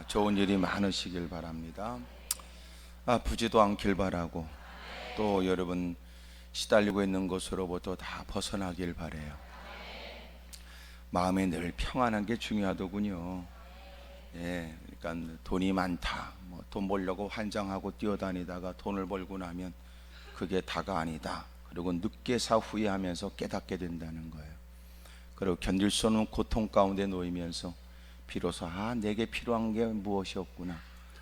좋은 일이 많으시길 바랍니다. 아프지도 않길 바라고, 또 여러분 시달리고 있는 것으로부터 다 벗어나길 바래요. 마음에 늘 평안한 게 중요하더군요. 예, 그러니까 돈이 많다, 돈 벌려고 환장하고 뛰어다니다가 돈을 벌고 나면 그게 다가 아니다. 그리고 늦게사 후회하면서 깨닫게 된다는 거예요. 그리고 견딜 수 없는 고통 가운데 놓이면서 비로소 내게 필요한 게 무엇이었구나,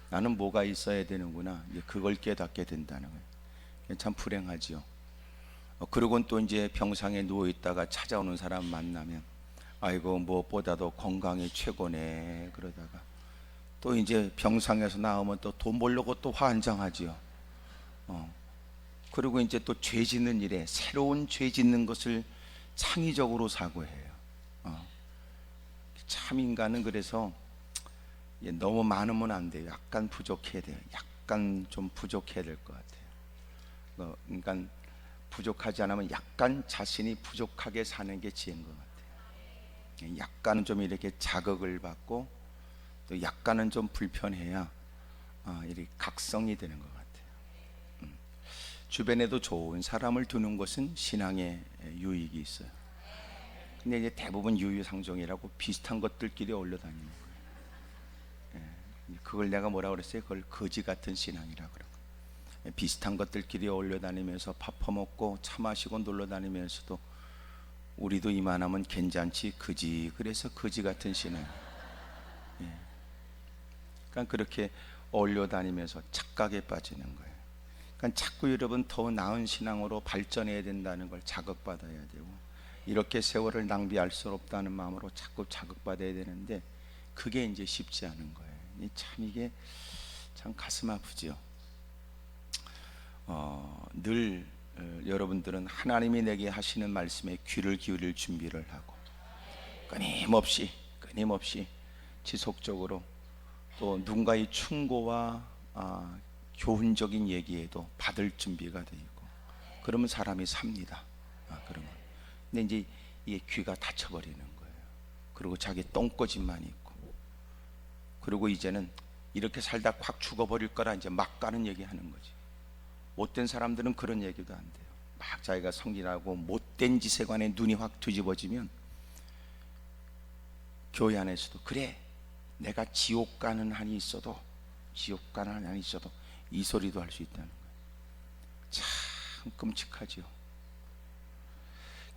나는 뭐가 있어야 되는구나, 이제 그걸 깨닫게 된다는 거예요. 참 불행하지요. 그리고 또 이제 병상에 누워 있다가 찾아오는 사람 만나면 아이고 무엇보다도 건강이 최고네, 그러다가 또 이제 병상에서 나오면 또 돈 벌려고 또 환장하지요. 그리고 이제 또 죄 짓는 일에 새로운 죄 짓는 것을 창의적으로 사고해요. 참 인간은 그래서 너무 많으면 안 돼요. 약간 부족해야 돼요. 약간 좀 부족해야 될 것 같아요. 그러니까 부족하지 않으면 약간 자신이 부족하게 사는 게 지혜인 것 같아요. 약간은 좀 이렇게 자극을 받고 또 약간은 좀 불편해야 이렇게 각성이 되는 것 같아요. 주변에도 좋은 사람을 두는 것은 신앙의 유익이 있어요. 근데 이제 대부분 유유상종이라고 비슷한 것들끼리 올려다니는 거예요. 그걸 내가 뭐라고 그랬어요? 그걸 거지 같은 신앙이라고 그러고, 비슷한 것들끼리 올려다니면서 밥 퍼먹고 차 마시고 놀러다니면서도 우리도 이만하면 괜찮지 그지, 그래서 거지 같은 신앙. 그러니까 그렇게 올려다니면서 착각에 빠지는 거예요. 그러니까 자꾸 여러분 더 나은 신앙으로 발전해야 된다는 걸 자극받아야 되고, 이렇게 세월을 낭비할 수 없다는 마음으로 자꾸 자극받아야 되는데 그게 이제 쉽지 않은 거예요. 참 이게 참 가슴 아프지요. 늘 여러분들은 하나님이 내게 하시는 말씀에 귀를 기울일 준비를 하고 끊임없이 지속적으로 또 누군가의 충고와 교훈적인 얘기에도 받을 준비가 되어 있고, 그러면 사람이 삽니다. 그러면 근데 이제 이 귀가 닫혀버리는 거예요. 그리고 자기 똥꼬집만 있고, 그리고 이제는 이렇게 살다 확 죽어버릴 거라 이제 막 가는 얘기 하는 거지. 못된 사람들은 그런 얘기도 안 돼요. 막 자기가 성질하고 못된 짓에 관해 눈이 확 뒤집어지면 교회 안에서도 그래 내가 지옥 가는 한이 있어도 이 소리도 할 수 있다는 거예요. 참 끔찍하죠.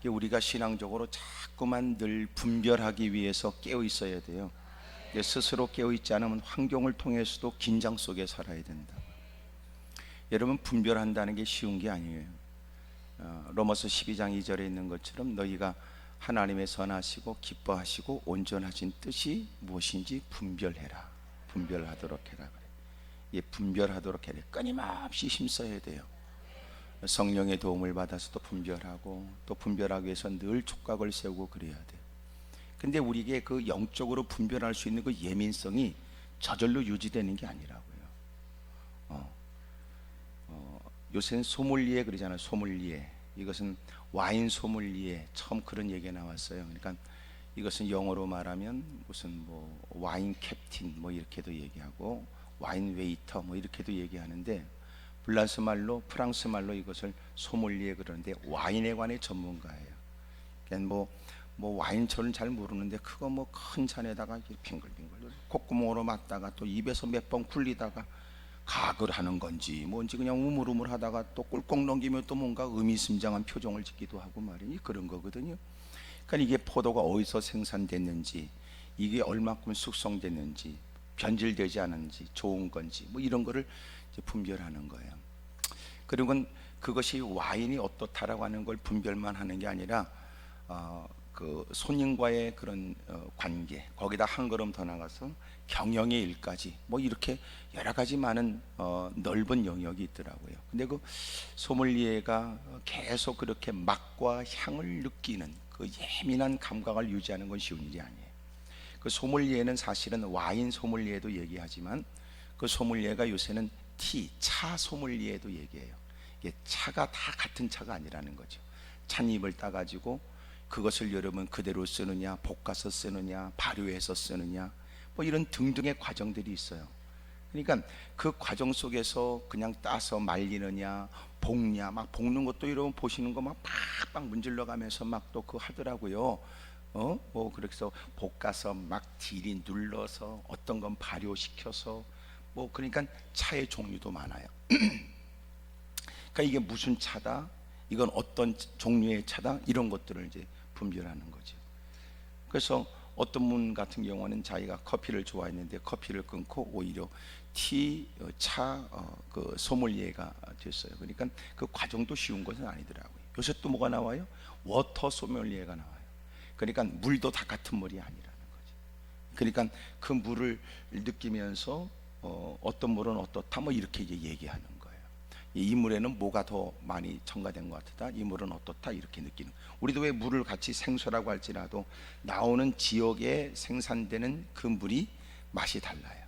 우리가 신앙적으로 자꾸만 늘 분별하기 위해서 깨어 있어야 돼요. 스스로 깨어 있지 않으면 환경을 통해서도 긴장 속에 살아야 된다. 여러분, 분별한다는 게 쉬운 게 아니에요. 로마서 12장 2절에 있는 것처럼 너희가 하나님의 선하시고 기뻐하시고 온전하신 뜻이 무엇인지 분별하도록 해라 그래. 분별하도록 해라. 끊임없이 힘써야 돼요. 성령의 도움을 받아서 또 분별하고, 또 분별하기 위해서 늘 촉각을 세우고 그래야 돼요. 근데 우리에게 그 영적으로 분별할 수 있는 그 예민성이 저절로 유지되는 게 아니라고요. 요새는 소믈리에 그러잖아요. 소믈리에. 이것은 와인 소믈리에, 처음 그런 얘기가 나왔어요. 그러니까 이것은 영어로 말하면 무슨 와인 캡틴 이렇게도 얘기하고, 와인 웨이터 이렇게도 얘기하는데, 불란스 말로, 프랑스 말로 이것을 소믈리에 그러는데 와인에 관해 전문가예요. 그러니까 와인 저는 잘 모르는데 그거 큰 잔에다가 빙글빙글 콧구멍으로 맞다가 또 입에서 몇 번 굴리다가 가글 하는 건지 뭔지 그냥 우물우물 하다가 또 꿀꺽 넘기면 또 뭔가 의미심장한 표정을 짓기도 하고 말이니 그런 거거든요. 그러니까 이게 포도가 어디서 생산됐는지, 이게 얼마큼 숙성됐는지, 변질되지 않은지, 좋은 건지 이런 거를 이제 분별하는 거예요. 그리고 그것이 와인이 어떻다라고 하는 걸 분별만 하는 게 아니라 그 손님과의 그런 관계, 거기다 한 걸음 더 나가서 경영의 일까지 이렇게 여러 가지 많은 넓은 영역이 있더라고요. 근데 그 소믈리에가 계속 그렇게 맛과 향을 느끼는 그 예민한 감각을 유지하는 건 쉬운 일이 아니에요. 그 소믈리에는 사실은 와인 소믈리에도 얘기하지만 그 소믈리에가 요새는 차 소믈리에도 얘기해요. 이게 차가 다 같은 차가 아니라는 거죠. 찻잎을 따가지고 그것을 여러분 그대로 쓰느냐, 볶아서 쓰느냐, 발효해서 쓰느냐, 뭐 이런 등등의 과정들이 있어요. 그러니까 그 과정 속에서 그냥 따서 말리느냐 볶냐, 막 볶는 것도 이러면 보시는 거 막 팍팍 문질러 가면서 막 또 그거 하더라고요. 뭐 그래서 볶아서 막 딜이 눌러서 어떤 건 발효시켜서 뭐 그러니까 차의 종류도 많아요. 그러니까 이게 무슨 차다, 이건 어떤 종류의 차다, 이런 것들을 이제 분별하는 거죠. 그래서 어떤 분 같은 경우는 자기가 커피를 좋아했는데 커피를 끊고 오히려 티, 차, 그 소믈리에가 됐어요. 그러니까 그 과정도 쉬운 것은 아니더라고요. 요새 또 뭐가 나와요? 워터 소믈리에가 나와요. 그러니까 물도 다 같은 물이 아니라는 거죠. 그러니까 그 물을 느끼면서 어떤 물은 어떻다 뭐 이렇게 이제 얘기하는 거예요. 이 물에는 뭐가 더 많이 첨가된 것 같다, 이 물은 어떻다, 이렇게 느끼는. 우리도 왜 물을 같이 생수라고 할지라도 나오는 지역에 생산되는 그 물이 맛이 달라요.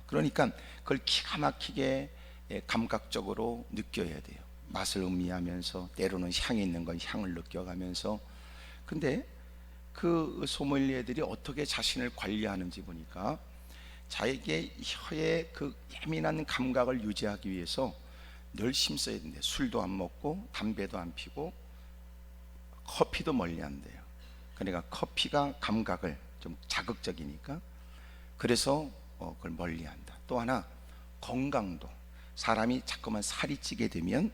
그러니까 그걸 기가 막히게 감각적으로 느껴야 돼요. 맛을 음미하면서, 때로는 향이 있는 건 향을 느껴가면서. 근데 그 소믈리에들이 어떻게 자신을 관리하는지 보니까 자기의 혀의 그 예민한 감각을 유지하기 위해서 늘 힘써야 된대요. 술도 안 먹고 담배도 안 피고 커피도 멀리 한대요. 그러니까 커피가 감각을 좀 자극적이니까, 그래서 그걸 멀리 한다. 또 하나, 건강도. 사람이 자꾸만 살이 찌게 되면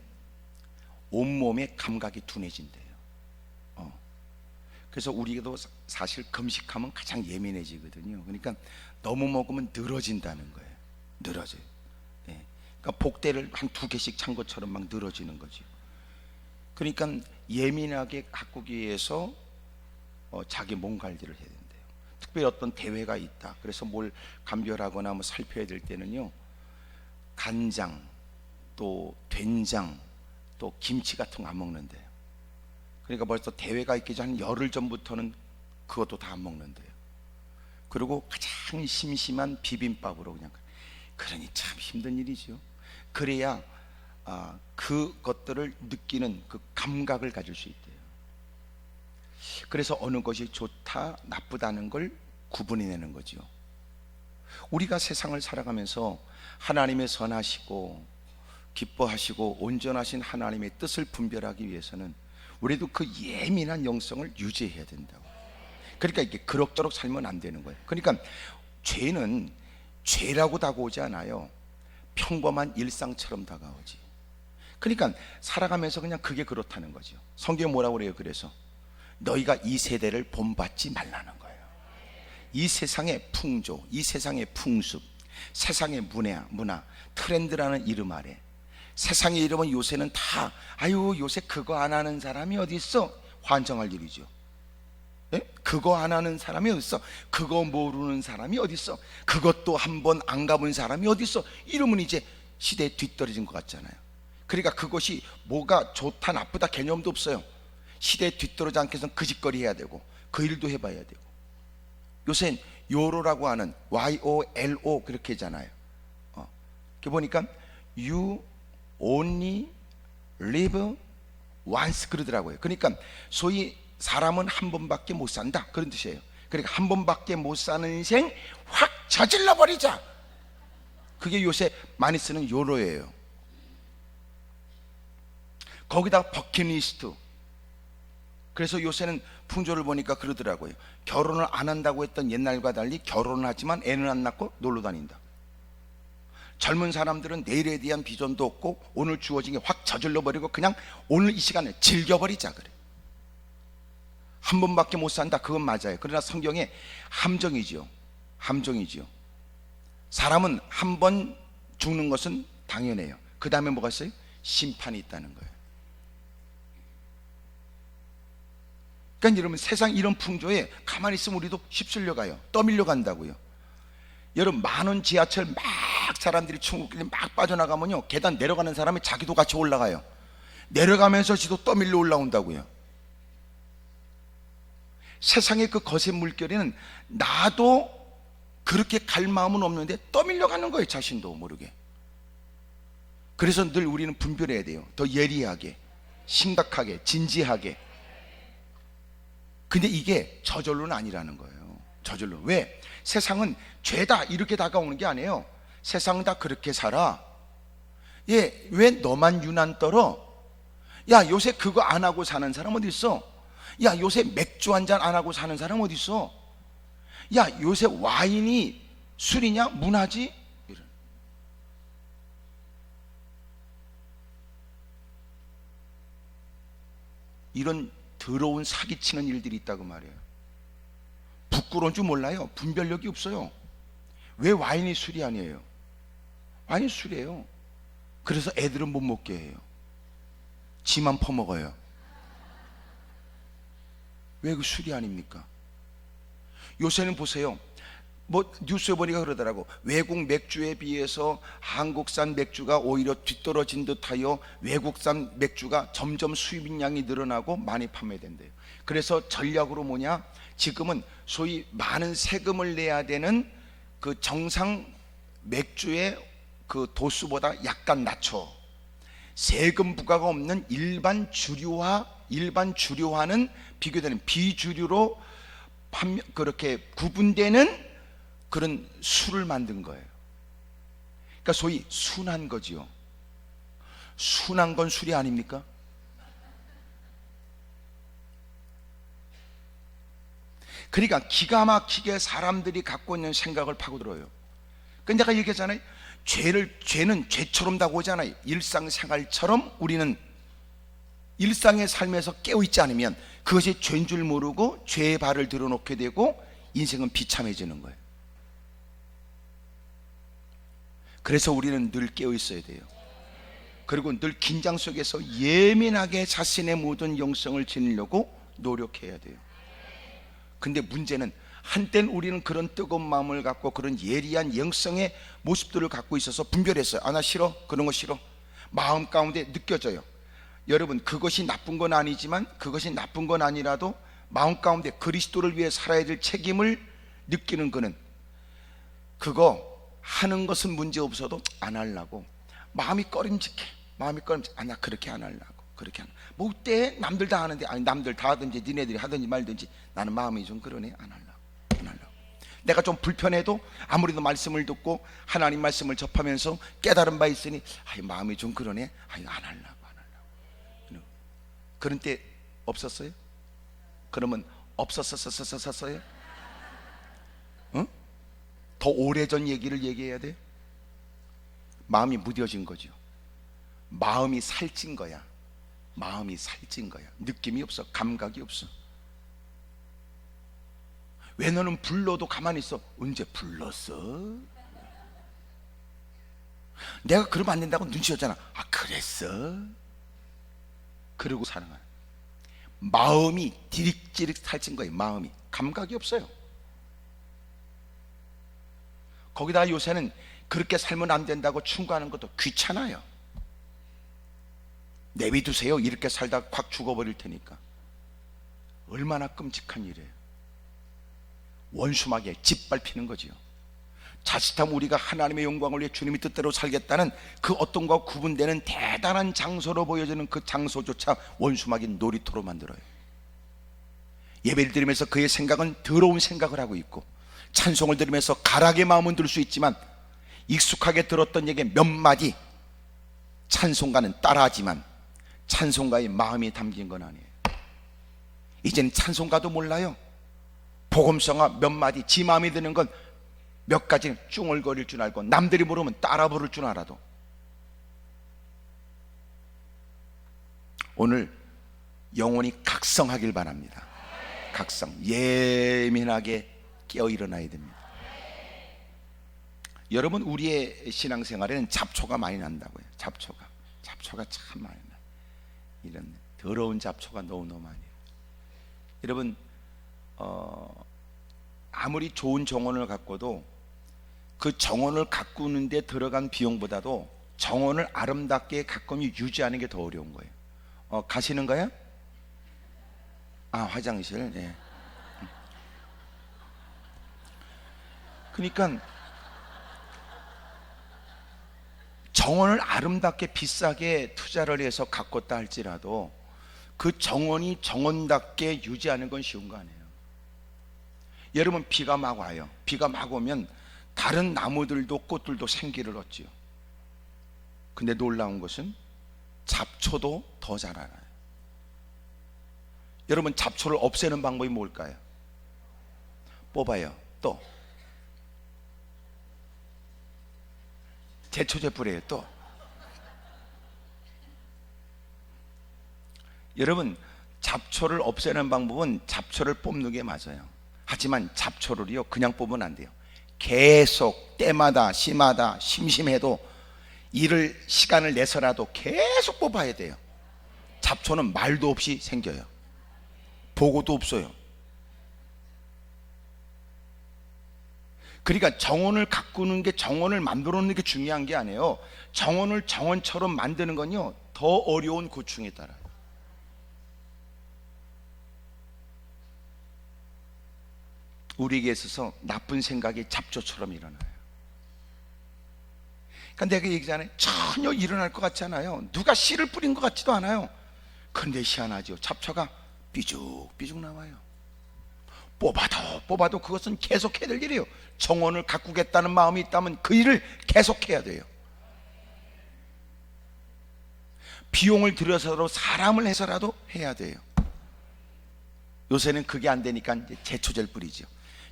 온몸의 감각이 둔해진대요. 그래서 우리도 사실 금식하면 가장 예민해지거든요. 그러니까 너무 먹으면 늘어진다는 거예요. 늘어져요. 그러니까 복대를 한 2개씩 찬 것처럼 막 늘어지는 거죠. 그러니까 예민하게 가꾸기 위해서 자기 몸 관리를 해야 된대요. 특별히 어떤 대회가 있다, 그래서 뭘 감별하거나 뭐 살펴야 될 때는요, 간장, 또 된장, 또 김치 같은 거 안 먹는데요. 그러니까 벌써 대회가 있기 전 한 열흘 전부터는 그것도 다 안 먹는데요. 그리고 가장 심심한 비빔밥으로 그냥. 그러니 참 힘든 일이죠. 그래야 그것들을 느끼는 그 감각을 가질 수 있대요. 그래서 어느 것이 좋다 나쁘다는 걸 구분해내는 거죠. 우리가 세상을 살아가면서 하나님의 선하시고 기뻐하시고 온전하신 하나님의 뜻을 분별하기 위해서는 우리도 그 예민한 영성을 유지해야 된다고. 그러니까 이게 그럭저럭 살면 안 되는 거예요. 그러니까 죄는 죄라고 다가오지 않아요. 평범한 일상처럼 다가오지. 그러니까 살아가면서 그냥 그게 그렇다는 거죠. 성경에 뭐라고 그래요? 그래서 너희가 이 세대를 본받지 말라는 거예요. 이 세상의 풍조, 이 세상의 풍습, 세상의 문화, 트렌드라는 이름 아래, 세상의 이름은 요새는 다 아유 요새 그거 안 하는 사람이 어디 있어? 환장할 일이죠. 예? 그거 안 하는 사람이 어디 있어? 그거 모르는 사람이 어디 있어? 그것도 한번 안 가본 사람이 어디 있어? 이러면 이제 시대에 뒤떨어진 것 같잖아요. 그러니까 그것이 뭐가 좋다 나쁘다 개념도 없어요. 시대에 뒤떨어지지 않게 해서는 그 짓거리 해야 되고 그 일도 해봐야 되고. 요새는 요로라고 하는 YOLO 그렇게 하잖아요. 그 보니까 You only live once 그러더라고요. 그러니까 소위 사람은 한 번밖에 못 산다 그런 뜻이에요. 그러니까 한 번밖에 못 사는 인생 확 저질러 버리자. 그게 요새 많이 쓰는 요로예요. 거기다 버킷리스트. 그래서 요새는 풍조를 보니까 그러더라고요. 결혼을 안 한다고 했던 옛날과 달리 결혼을 하지만 애는 안 낳고 놀러 다닌다. 젊은 사람들은 내일에 대한 비전도 없고 오늘 주어진 게 확 저질러 버리고 그냥 오늘 이 시간에 즐겨버리자 그래. 한 번밖에 못 산다, 그건 맞아요. 그러나 성경에 함정이지요. 함정이지요. 사람은 한 번 죽는 것은 당연해요. 그 다음에 뭐가 있어요? 심판이 있다는 거예요. 그러니까 여러분 세상 이런 풍조에 가만히 있으면 우리도 휩쓸려 가요. 떠밀려 간다고요. 여러분 많은 지하철 막 사람들이 출근길에 막 빠져나가면요, 계단 내려가는 사람이 자기도 같이 올라가요. 내려가면서 지도 떠밀려 올라온다고요. 세상의 그 거센 물결에는 나도 그렇게 갈 마음은 없는데 떠밀려 가는 거예요. 자신도 모르게. 그래서 늘 우리는 분별해야 돼요. 더 예리하게, 심각하게, 진지하게. 근데 이게 저절로는 아니라는 거예요. 저절로. 왜? 세상은 죄다 이렇게 다가오는 게 아니에요. 세상은 다 그렇게 살아. 예, 왜 너만 유난 떨어? 야, 요새 그거 안 하고 사는 사람 어디 있어? 야, 요새 맥주 한 잔 안 하고 사는 사람 어디 있어? 야, 요새 와인이 술이냐? 문화지? 이런 더러운 사기치는 일들이 있다고 말이에요. 부끄러운 줄 몰라요. 분별력이 없어요. 왜 와인이 술이 아니에요? 와인이 술이에요. 그래서 애들은 못 먹게 해요. 지만 퍼먹어요. 왜 그 술이 아닙니까? 요새는 보세요. 뭐 뉴스에 보니까 그러더라고. 외국 맥주에 비해서 한국산 맥주가 오히려 뒤떨어진 듯하여 외국산 맥주가 점점 수입량이 늘어나고 많이 판매된대요. 그래서 전략으로 뭐냐? 지금은 소위 많은 세금을 내야 되는 그 정상 맥주의 그 도수보다 약간 낮춰 세금 부과가 없는 일반 주류와는 비교되는 비주류로 그렇게 구분되는 그런 술을 만든 거예요. 그러니까 소위 순한 거지요. 순한 건 술이 아닙니까? 그러니까 기가 막히게 사람들이 갖고 있는 생각을 파고들어요. 그러니까 내가 얘기했잖아요. 죄는 죄처럼 다가오잖아요. 일상생활처럼 우리는 일상의 삶에서 깨어있지 않으면 그것이 죄인 줄 모르고 죄의 발을 들어놓게 되고 인생은 비참해지는 거예요. 그래서 우리는 늘 깨어있어야 돼요. 그리고 늘 긴장 속에서 예민하게 자신의 모든 영성을 지니려고 노력해야 돼요. 근데 문제는 한때는 우리는 그런 뜨거운 마음을 갖고 그런 예리한 영성의 모습들을 갖고 있어서 분별했어요. 아, 나 싫어. 그런 거 싫어. 마음 가운데 느껴져요. 여러분, 그것이 나쁜 건 아니지만 그것이 나쁜 건 아니라도 마음 가운데 그리스도를 위해 살아야 될 책임을 느끼는 거는 그거 하는 것은 문제 없어도 안 하려고 마음이 꺼림직해. 아, 나 그렇게 안 하려고. 그렇게 뭐 어때? 남들 다 하는데. 아니, 남들 다 하든지 니네들이 하든지 말든지 나는 마음이 좀 그러네. 안 하려고. 내가 좀 불편해도 아무래도 말씀을 듣고 하나님 말씀을 접하면서 깨달은 바 있으니 마음이 좀 그러네. 안 하려고. 그런 때 없었어요? 그러면 없었어요? 응? 더 오래전 얘기를 얘기해야 돼? 마음이 무뎌진 거죠. 마음이 살찐 거야. 느낌이 없어. 감각이 없어. 왜 너는 불러도 가만히 있어? 언제 불렀어? 내가 그러면 안 된다고 눈치 줬잖아. 아, 그랬어? 그러고 사는 거야. 마음이 디릭디릭 살찐 거예요. 마음이 감각이 없어요. 거기다 요새는 그렇게 살면 안 된다고 충고하는 것도 귀찮아요. 내비두세요. 이렇게 살다 확 죽어버릴 테니까. 얼마나 끔찍한 일이에요. 원수막에 짓밟히는 거지요. 자칫하면 우리가 하나님의 영광을 위해 주님의 뜻대로 살겠다는 그 어떤 것과 구분되는 대단한 장소로 보여지는 그 장소조차 원수막인 놀이터로 만들어요. 예배를 드리면서 그의 생각은 더러운 생각을 하고 있고, 찬송을 들으면서 가락의 마음은 들 수 있지만 익숙하게 들었던 얘기 몇 마디 찬송가는 따라하지만 찬송가의 마음이 담긴 건 아니에요. 이제는 찬송가도 몰라요. 복음성가 몇 마디 지 마음이 드는 건 몇 가지는 쭝얼거릴 줄 알고 남들이 모르면 따라 부를 줄 알아도. 오늘 영혼이 각성하길 바랍니다. 각성, 예민하게 깨어 일어나야 됩니다. 여러분, 우리의 신앙생활에는 잡초가 많이 난다고요. 잡초가 참 많이 나요. 이런 더러운 잡초가 너무너무 많이 나요. 여러분, 아무리 좋은 정원을 갖고도 그 정원을 가꾸는데 들어간 비용보다도 정원을 아름답게 가꾸며 유지하는 게 더 어려운 거예요. 가시는 거야? 아, 화장실. 예. 그러니까 정원을 아름답게 비싸게 투자를 해서 가꿨다 할지라도 그 정원이 정원답게 유지하는 건 쉬운 거 아니에요. 여러분, 비가 막 와요. 비가 막 오면 다른 나무들도 꽃들도 생기를 얻지요. 근데 놀라운 것은 잡초도 더 자라나요. 여러분, 잡초를 없애는 방법이 뭘까요? 뽑아요. 또 제초제 뿌려요. 또 여러분, 잡초를 없애는 방법은 잡초를 뽑는 게 맞아요. 하지만 잡초를요 그냥 뽑으면 안 돼요. 계속 때마다 시마다 심심해도 시간을 내서라도 계속 뽑아야 돼요. 잡초는 말도 없이 생겨요. 보고도 없어요. 그러니까 정원을 가꾸는 게, 정원을 만들어 놓는 게 중요한 게 아니에요. 정원을 정원처럼 만드는 건요 더 어려운 고충에 따라요. 우리에게 있어서 나쁜 생각이 잡초처럼 일어나요. 그러니까 내가 얘기하잖아요. 전혀 일어날 것 같지 않아요. 누가 씨를 뿌린 것 같지도 않아요. 그런데 희한하죠. 잡초가 삐죽삐죽 나와요. 뽑아도 그것은 계속해야 될 일이에요. 정원을 가꾸겠다는 마음이 있다면 그 일을 계속해야 돼요. 비용을 들여서라도 사람을 해서라도 해야 돼요. 요새는 그게 안 되니까 이제 제초제를 뿌리죠.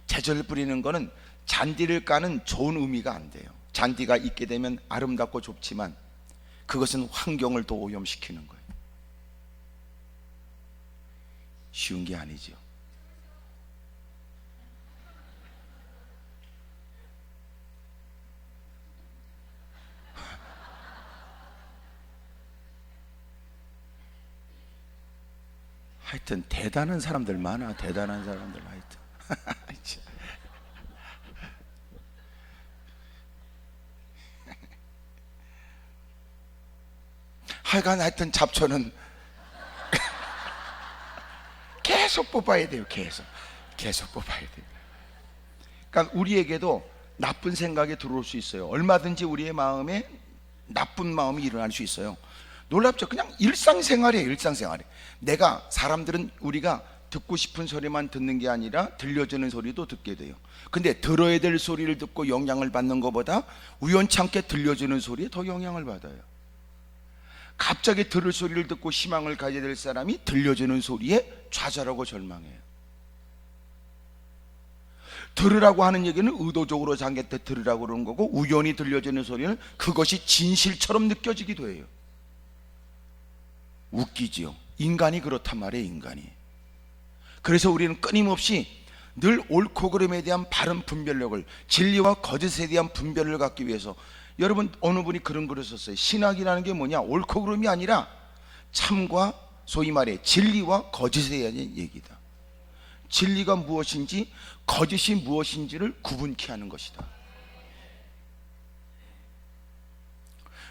제초제를 뿌리는 거는 잔디를 까는 좋은 의미가 안 돼요. 잔디가 있게 되면 아름답고 좋지만 그것은 환경을 더 오염시키는 거예요. 쉬운 게 아니죠. 하여튼 대단한 사람들 많아. 대단한 사람들 하여튼. 하여튼 잡초는 계속 뽑아야 돼요. 계속 뽑아야 돼요. 그러니까 우리에게도 나쁜 생각이 들어올 수 있어요. 얼마든지 우리의 마음에 나쁜 마음이 일어날 수 있어요. 놀랍죠? 그냥 일상생활이에요. 일상생활에 사람들은 우리가 듣고 싶은 소리만 듣는 게 아니라 들려주는 소리도 듣게 돼요. 근데 들어야 될 소리를 듣고 영향을 받는 것보다 우연치 않게 들려주는 소리에 더 영향을 받아요. 갑자기 들을 소리를 듣고 희망을 가져야 될 사람이 들려주는 소리에 좌절하고 절망해요. 들으라고 하는 얘기는 의도적으로 자기한테 들으라고 그러는 거고, 우연히 들려주는 소리는 그것이 진실처럼 느껴지기도 해요. 웃기지요. 인간이 그렇단 말이에요. 인간이. 그래서 우리는 끊임없이 늘 옳고 그름에 대한 바른 분별력을, 진리와 거짓에 대한 분별을 갖기 위해서, 여러분 어느 분이 그런 글을 썼어요. 신학이라는 게 뭐냐, 옳고 그름이 아니라 참과 소위 말해 진리와 거짓에 대한 얘기다. 진리가 무엇인지 거짓이 무엇인지를 구분케 하는 것이다.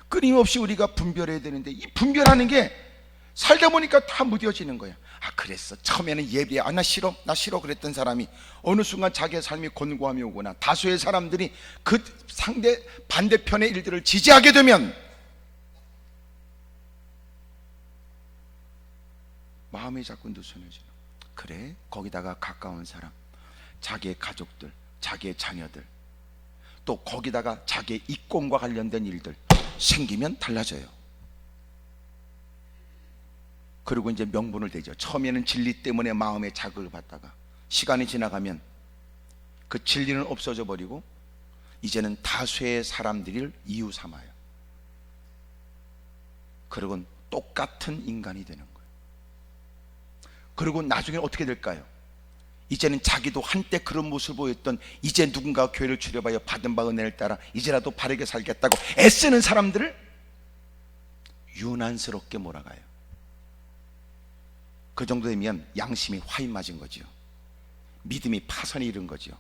끊임없이 우리가 분별해야 되는데, 이 분별하는 게 살다 보니까 다 무뎌지는 거야. 그랬어. 처음에는 예비야. 나 싫어 그랬던 사람이 어느 순간 자기의 삶이 곤고함이 오거나 다수의 사람들이 그 반대편의 일들을 지지하게 되면 마음이 자꾸 느슨해지는. 그래, 거기다가 가까운 사람, 자기의 가족들, 자기의 자녀들, 또 거기다가 자기의 이권과 관련된 일들 생기면 달라져요. 그리고 이제 명분을 대죠. 처음에는 진리 때문에 마음에 자극을 받다가 시간이 지나가면 그 진리는 없어져 버리고 이제는 다수의 사람들을 이유 삼아요. 그리고 똑같은 인간이 되는 거예요. 그리고 나중에 어떻게 될까요? 이제는 자기도 한때 그런 모습을 보였던, 이제 누군가 교회를 출입하여 받은 바 은혜를 따라 이제라도 바르게 살겠다고 애쓰는 사람들을 유난스럽게 몰아가요. 그 정도 되면 양심이 화인 맞은 거죠. 믿음이 파선이 이른 거죠.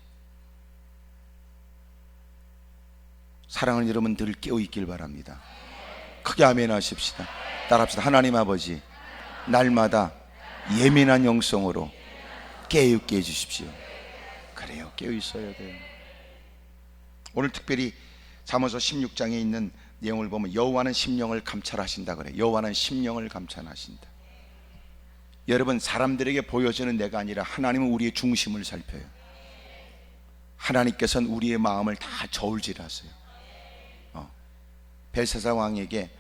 사랑하는 여러분, 늘 깨어있길 바랍니다. 크게 아멘 하십시다. 따라합시다. 하나님 아버지, 날마다 예민한 영성으로 깨어있게 해주십시오. 그래요, 깨어있어야 돼요. 오늘 특별히 잠언서 16장에 있는 내용을 보면 여호와는 심령을 감찰하신다 그래요. 여호와는 심령을 감찰하신다. 여러분, 사람들에게 보여지는 내가 아니라 하나님은 우리의 중심을 살펴요. 하나님께서는 우리의 마음을 다 저울질하세요. 벨사살 왕에게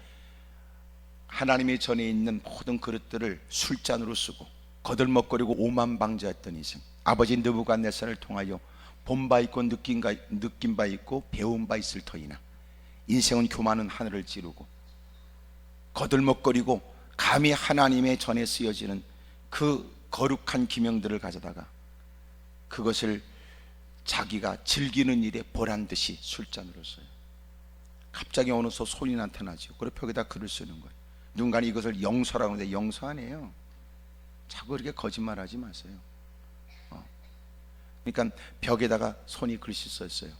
하나님의 전에 있는 모든 그릇들을 술잔으로 쓰고 거들먹거리고 오만방자했던 인생, 아버지 느부갓네살을 통하여 본 바 있고 느낀 바 있고 배운 바 있을 터이나 인생은 교만은 하늘을 찌르고 거들먹거리고 감히 하나님의 전에 쓰여지는 그 거룩한 기명들을 가져다가 그것을 자기가 즐기는 일에 보란듯이 술잔으로 써요. 갑자기 어느서 손이 나타나죠. 그리고 벽에다 글을 쓰는 거예요. 누군가 이것을 영서라고 하는데 영서 아니에요. 자꾸 그렇게 거짓말하지 마세요. 그러니까 벽에다가 손이 글씨 썼어요.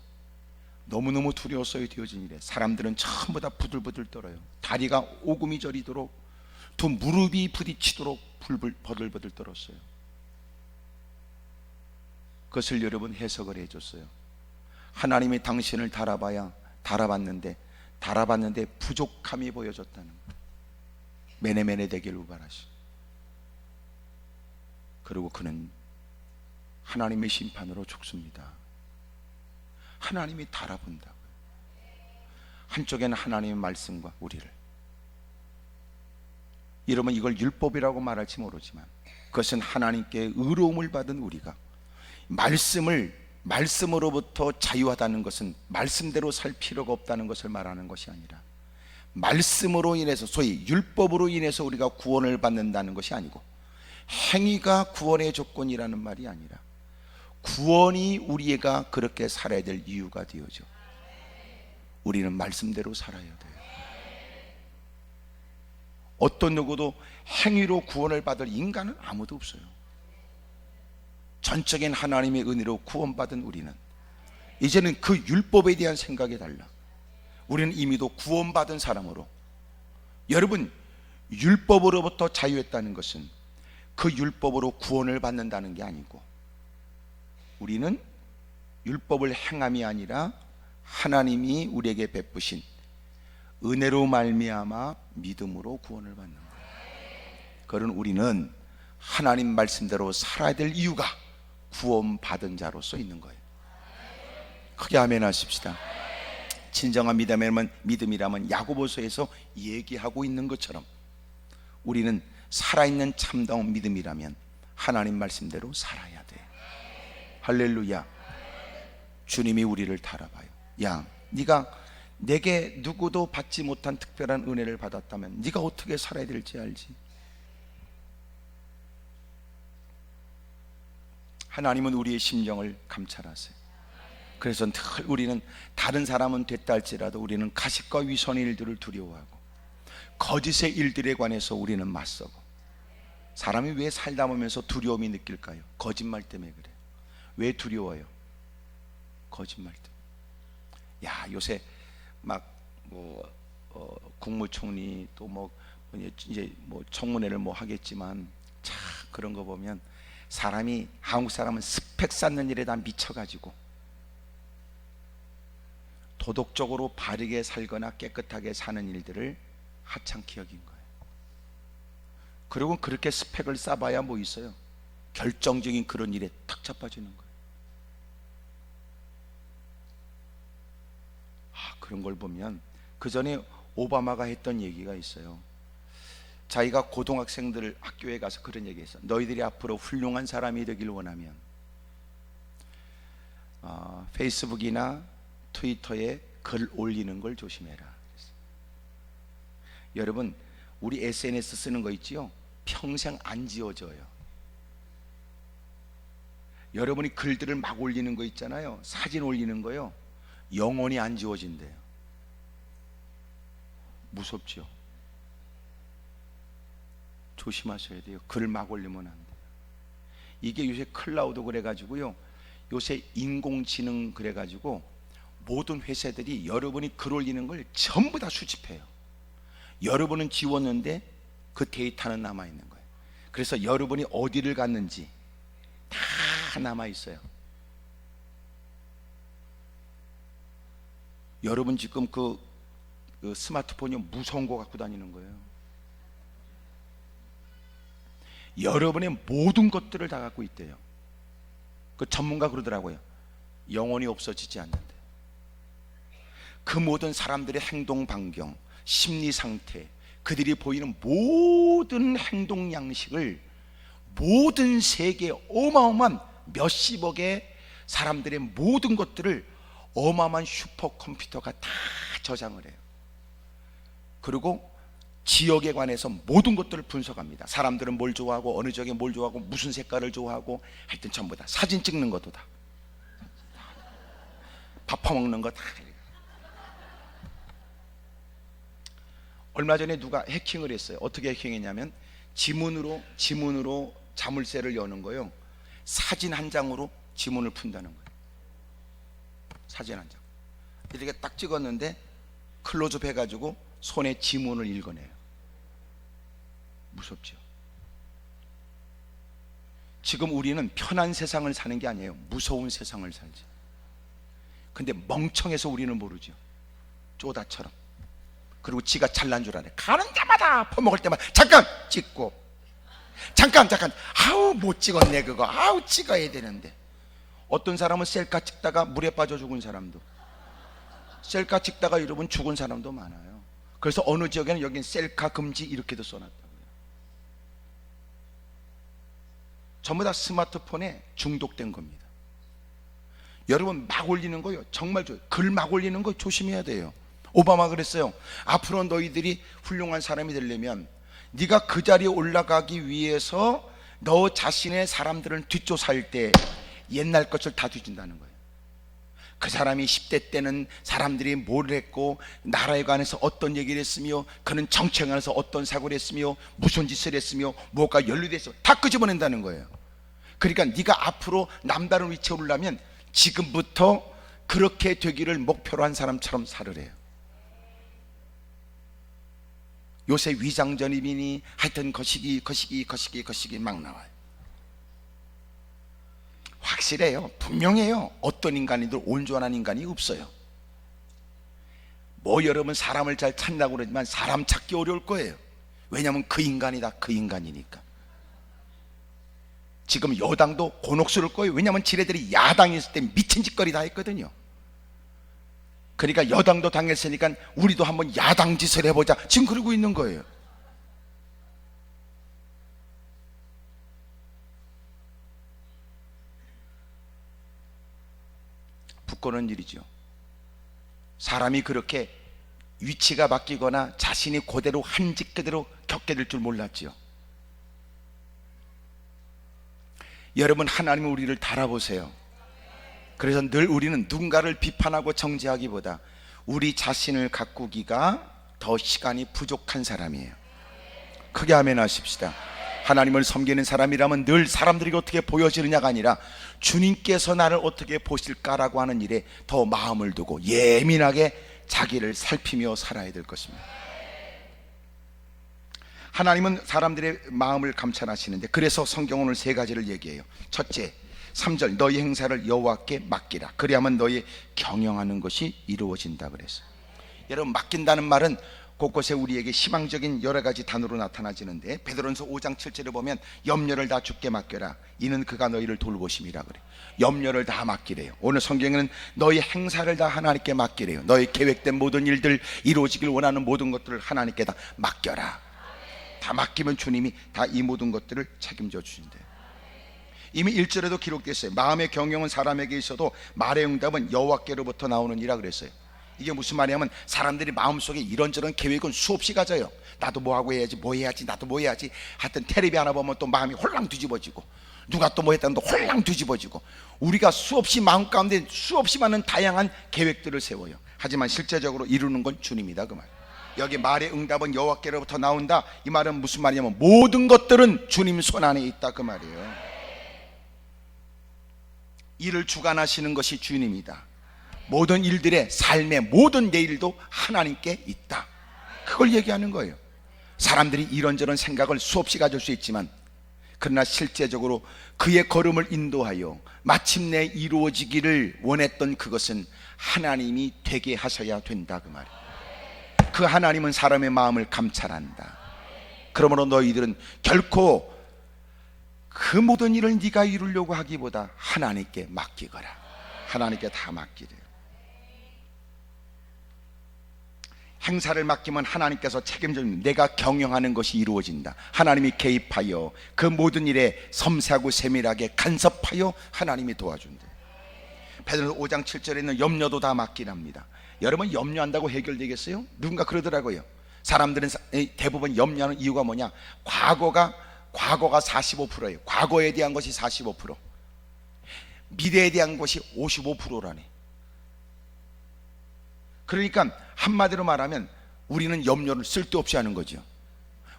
너무너무 두려웠어요. 되어진 일에 사람들은 전부 다 부들부들 떨어요. 다리가 오금이 저리도록 두 무릎이 부딪히도록 버들버들 떨었어요. 그것을 여러분 해석을 해줬어요. 하나님이 당신을 달아봤는데 부족함이 보여졌다는 거예요. 메네메네 되길 우발하시. 그리고 그는 하나님의 심판으로 죽습니다. 하나님이 달아본다고요. 한쪽에는 하나님의 말씀과 우리를, 여러분 이걸 율법이라고 말할지 모르지만 그것은 하나님께 의로움을 받은 우리가 말씀으로부터 자유하다는 것은 말씀대로 살 필요가 없다는 것을 말하는 것이 아니라, 말씀으로 인해서, 소위 율법으로 인해서 우리가 구원을 받는다는 것이 아니고, 행위가 구원의 조건이라는 말이 아니라 구원이 우리가 그렇게 살아야 될 이유가 되어져. 우리는 말씀대로 살아야 돼요. 어떤 누구도 행위로 구원을 받을 인간은 아무도 없어요. 전적인 하나님의 은혜로 구원받은 우리는 이제는 그 율법에 대한 생각이 달라. 우리는 이미도 구원받은 사람으로, 여러분 율법으로부터 자유했다는 것은 그 율법으로 구원을 받는다는 게 아니고, 우리는 율법을 행함이 아니라 하나님이 우리에게 베푸신 은혜로 말미암아 믿음으로 구원을 받는 거예요. 그런 우리는 하나님 말씀대로 살아야 될 이유가 구원받은 자로서 있는 거예요. 크게 아멘 하십시다. 진정한 믿음이라면 야고보서에서 얘기하고 있는 것처럼 우리는 살아있는 참다운 믿음이라면 하나님 말씀대로 살아야 돼. 할렐루야. 주님이 우리를 달아봐요. 야, 네가 내게 누구도 받지 못한 특별한 은혜를 받았다면 네가 어떻게 살아야 될지 알지? 하나님은 우리의 심정을 감찰하세요. 그래서 늘 우리는 다른 사람은 됐다 할지라도 우리는 가식과 위선의 일들을 두려워하고 거짓의 일들에 관해서 우리는 맞서고. 사람이 왜 살다 보면서 두려움이 느낄까요? 거짓말 때문에 그래요. 왜 두려워요? 거짓말 때문에. 야, 요새 막 국무총리 또 이제 청문회를 하겠지만, 참 그런 거 보면 사람이, 한국 사람은 스펙 쌓는 일에 다 미쳐가지고 도덕적으로 바르게 살거나 깨끗하게 사는 일들을 하찮게 여긴 거예요. 그리고 그렇게 스펙을 쌓아봐야 뭐 있어요? 결정적인 그런 일에 탁 자빠지는 거예요. 그런 걸 보면 그 전에 오바마가 했던 얘기가 있어요. 자기가 고등학생들 학교에 가서 그런 얘기했어. 너희들이 앞으로 훌륭한 사람이 되길 원하면 페이스북이나 트위터에 글 올리는 걸 조심해라. 여러분, 우리 SNS 쓰는 거 있지요? 평생 안 지워져요. 여러분이 글들을 막 올리는 거 있잖아요. 사진 올리는 거요, 영원히 안 지워진대요. 무섭죠? 조심하셔야 돼요. 글을 막 올리면 안 돼요. 이게 요새 클라우드 그래가지고요, 요새 인공지능 그래가지고 모든 회사들이 여러분이 글 올리는 걸 전부 다 수집해요. 여러분은 지웠는데 그 데이터는 남아있는 거예요. 그래서 여러분이 어디를 갔는지 다 남아있어요. 여러분 지금 그 스마트폰이 무서운 거 갖고 다니는 거예요. 여러분의 모든 것들을 다 갖고 있대요. 그 전문가 그러더라고요. 영원히 없어지지 않는데, 그 모든 사람들의 행동 반경, 심리 상태, 그들이 보이는 모든 행동 양식을 모든 세계 어마어마한 몇십억의 사람들의 모든 것들을 어마어마한 슈퍼컴퓨터가 다 저장을 해요. 그리고 지역에 관해서 모든 것들을 분석합니다. 사람들은 뭘 좋아하고 어느 지역에 뭘 좋아하고 무슨 색깔을 좋아하고 하여튼 전부 다, 사진 찍는 것도 다, 밥 퍼먹는 거 다. 얼마 전에 누가 해킹을 했어요. 어떻게 해킹했냐면 지문으로 자물쇠를 여는 거예요. 사진 한 장으로 지문을 푼다는 거예요. 사진 한 장. 이렇게 딱 찍었는데 클로즈업 해가지고 손에 지문을 읽어내요. 무섭죠? 지금 우리는 편한 세상을 사는 게 아니에요. 무서운 세상을 살지. 근데 멍청해서 우리는 모르죠. 쪼다처럼. 그리고 지가 잘난 줄 아네. 가는 데마다 퍼먹을 때마다 잠깐 찍고, 잠깐 아우 못 찍었네 그거, 아우 찍어야 되는데. 어떤 사람은 셀카 찍다가 물에 빠져 죽은 사람도, 셀카 찍다가 여러분 죽은 사람도 많아요. 그래서 어느 지역에는 여긴 셀카 금지 이렇게도 써놨다고요. 전부 다 스마트폰에 중독된 겁니다. 여러분 막 올리는 거요, 정말 글 막 올리는 거 조심해야 돼요. 오바마 그랬어요. 앞으로 너희들이 훌륭한 사람이 되려면 네가 그 자리에 올라가기 위해서 너 자신의 사람들을 뒷조사할 때 옛날 것을 다 뒤진다는 거예요. 그 사람이 10대 때는 사람들이 뭘 했고, 나라에 관해서 어떤 얘기를 했으며, 그는 정책에 관해서 어떤 사고를 했으며, 무슨 짓을 했으며, 뭐가 연루됐어, 다 끄집어낸다는 거예요. 그러니까 네가 앞으로 남다른 위치에 오르려면 지금부터 그렇게 되기를 목표로 한 사람처럼 살으래요. 요새 위장전입이니 하여튼 거시기 막 나와요. 확실해요. 분명해요. 어떤 인간이든 온전한 인간이 없어요. 뭐 여러분 사람을 잘 찾는다고 그러지만 사람 찾기 어려울 거예요. 왜냐하면 그 인간이다, 그 인간이니까. 지금 여당도 곤혹스러울 거예요. 왜냐하면 지네들이 야당에 있을 때 미친 짓거리 다 했거든요. 그러니까 여당도 당했으니까 우리도 한번 야당 짓을 해보자, 지금 그러고 있는 거예요. 부끄러운 일이죠. 사람이 그렇게 위치가 바뀌거나 자신이 그대로 한직 그대로 겪게 될 줄 몰랐죠. 여러분, 하나님은 우리를 달아보세요. 그래서 늘 우리는 누군가를 비판하고 정죄하기보다 우리 자신을 가꾸기가 더 시간이 부족한 사람이에요. 크게 아멘 하십시다. 하나님을 섬기는 사람이라면 늘 사람들이 어떻게 보여지느냐가 아니라 주님께서 나를 어떻게 보실까라고 하는 일에 더 마음을 두고 예민하게 자기를 살피며 살아야 될 것입니다. 하나님은 사람들의 마음을 감찰하시는데, 그래서 성경은 오늘 세 가지를 얘기해요. 첫째, 3절, 너희 행사를 여호와께 맡기라. 그래야만 너희 경영하는 것이 이루어진다 그랬어요. 여러분, 맡긴다는 말은 곳곳에 우리에게 희망적인 여러 가지 단어로 나타나지는데, 베드로전서 5장 7절에 보면 염려를 다 주께 맡겨라, 이는 그가 너희를 돌보심이라 그래요. 염려를 다 맡기래요. 오늘 성경에는 너희 행사를 다 하나님께 맡기래요. 너희 계획된 모든 일들, 이루어지길 원하는 모든 것들을 하나님께 다 맡겨라. 다 맡기면 주님이 다 이 모든 것들을 책임져 주신대요. 이미 1절에도 기록됐어요. 마음의 경영은 사람에게 있어도 말의 응답은 여호와께로부터 나오느니라 그랬어요. 이게 무슨 말이냐면 사람들이 마음속에 이런저런 계획은 수없이 가져요. 나도 뭐하고 해야지, 뭐 해야지, 나도 뭐 해야지. 하여튼 텔레비 하나 보면 또 마음이 홀랑 뒤집어지고, 누가 또 뭐 했다면 또 홀랑 뒤집어지고, 우리가 수없이 마음 가운데 수없이 많은 다양한 계획들을 세워요. 하지만 실제적으로 이루는 건 주님이다 그 말. 여기 말의 응답은 여호와께로부터 나온다, 이 말은 무슨 말이냐면 모든 것들은 주님 손 안에 있다 그 말이에요. 일을 주관하시는 것이 주님이다. 모든 일들의 삶의 모든 내일도 하나님께 있다, 그걸 얘기하는 거예요. 사람들이 이런저런 생각을 수없이 가질 수 있지만, 그러나 실제적으로 그의 걸음을 인도하여 마침내 이루어지기를 원했던 그것은 하나님이 되게 하셔야 된다 그 말이에요. 그 하나님은 사람의 마음을 감찰한다. 그러므로 너희들은 결코 그 모든 일을 네가 이루려고 하기보다 하나님께 맡기거라. 하나님께 다 맡기래요. 행사를 맡기면 하나님께서 책임져 줍니다. 내가 경영하는 것이 이루어진다. 하나님이 개입하여 그 모든 일에 섬세하고 세밀하게 간섭하여 하나님이 도와준다. 베드로 5장 7절에 있는 염려도 다 맡기랍니다. 여러분, 염려한다고 해결되겠어요? 누군가 그러더라고요. 사람들은 대부분 염려하는 이유가 뭐냐? 과거가 45%예요. 과거에 대한 것이 45%, 미래에 대한 것이 55%라네. 그러니까 한마디로 말하면 우리는 염려를 쓸데없이 하는 거죠.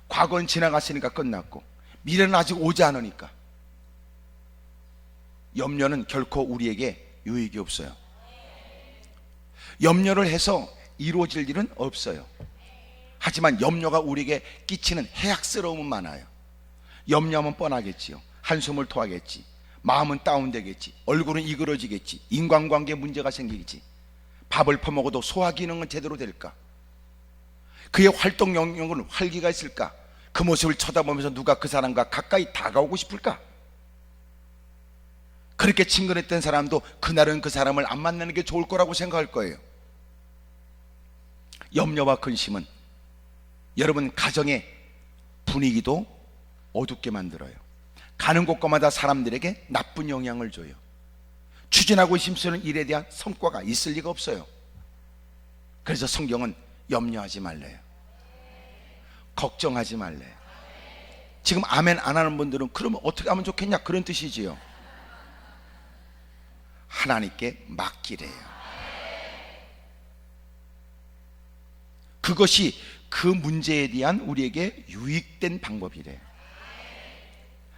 과거는 지나갔으니까 끝났고 미래는 아직 오지 않으니까. 염려는 결코 우리에게 유익이 없어요. 염려를 해서 이루어질 일은 없어요. 하지만 염려가 우리에게 끼치는 해악스러움은 많아요. 염려하면 뻔하겠지요. 한숨을 토하겠지, 마음은 다운되겠지, 얼굴은 이그러지겠지, 인간관계에 문제가 생기겠지. 밥을 퍼먹어도 소화 기능은 제대로 될까? 그의 활동 영역은 활기가 있을까? 그 모습을 쳐다보면서 누가 그 사람과 가까이 다가오고 싶을까? 그렇게 친근했던 사람도 그날은 그 사람을 안 만나는 게 좋을 거라고 생각할 거예요. 염려와 근심은 여러분 가정의 분위기도 어둡게 만들어요. 가는 곳마다 사람들에게 나쁜 영향을 줘요. 추진하고 힘쓰는 일에 대한 성과가 있을 리가 없어요. 그래서 성경은 염려하지 말래요. 걱정하지 말래요. 지금 아멘 안 하는 분들은 그러면 어떻게 하면 좋겠냐, 그런 뜻이지요. 하나님께 맡기래요. 그것이 그 문제에 대한 우리에게 유익된 방법이래요.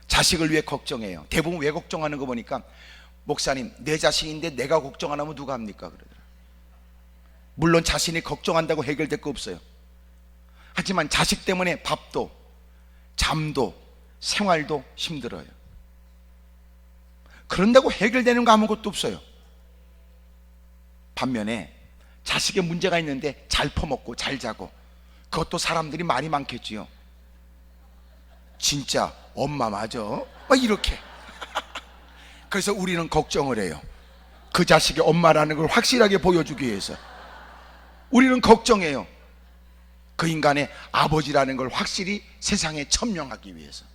자식을 위해 걱정해요. 대부분 왜 걱정하는 거 보니까, 목사님 내 자식인데 내가 걱정 안 하면 누가 합니까? 그러더라. 물론 자신이 걱정한다고 해결될 거 없어요. 하지만 자식 때문에 밥도 잠도 생활도 힘들어요. 그런다고 해결되는 거 아무것도 없어요. 반면에 자식의 문제가 있는데 잘 퍼먹고 잘 자고, 그것도 사람들이 말이 많겠지요. 진짜 엄마 맞아? 막 이렇게. 그래서 우리는 걱정을 해요. 그 자식이 엄마라는 걸 확실하게 보여주기 위해서 우리는 걱정해요. 그 인간의 아버지라는 걸 확실히 세상에 천명하기 위해서.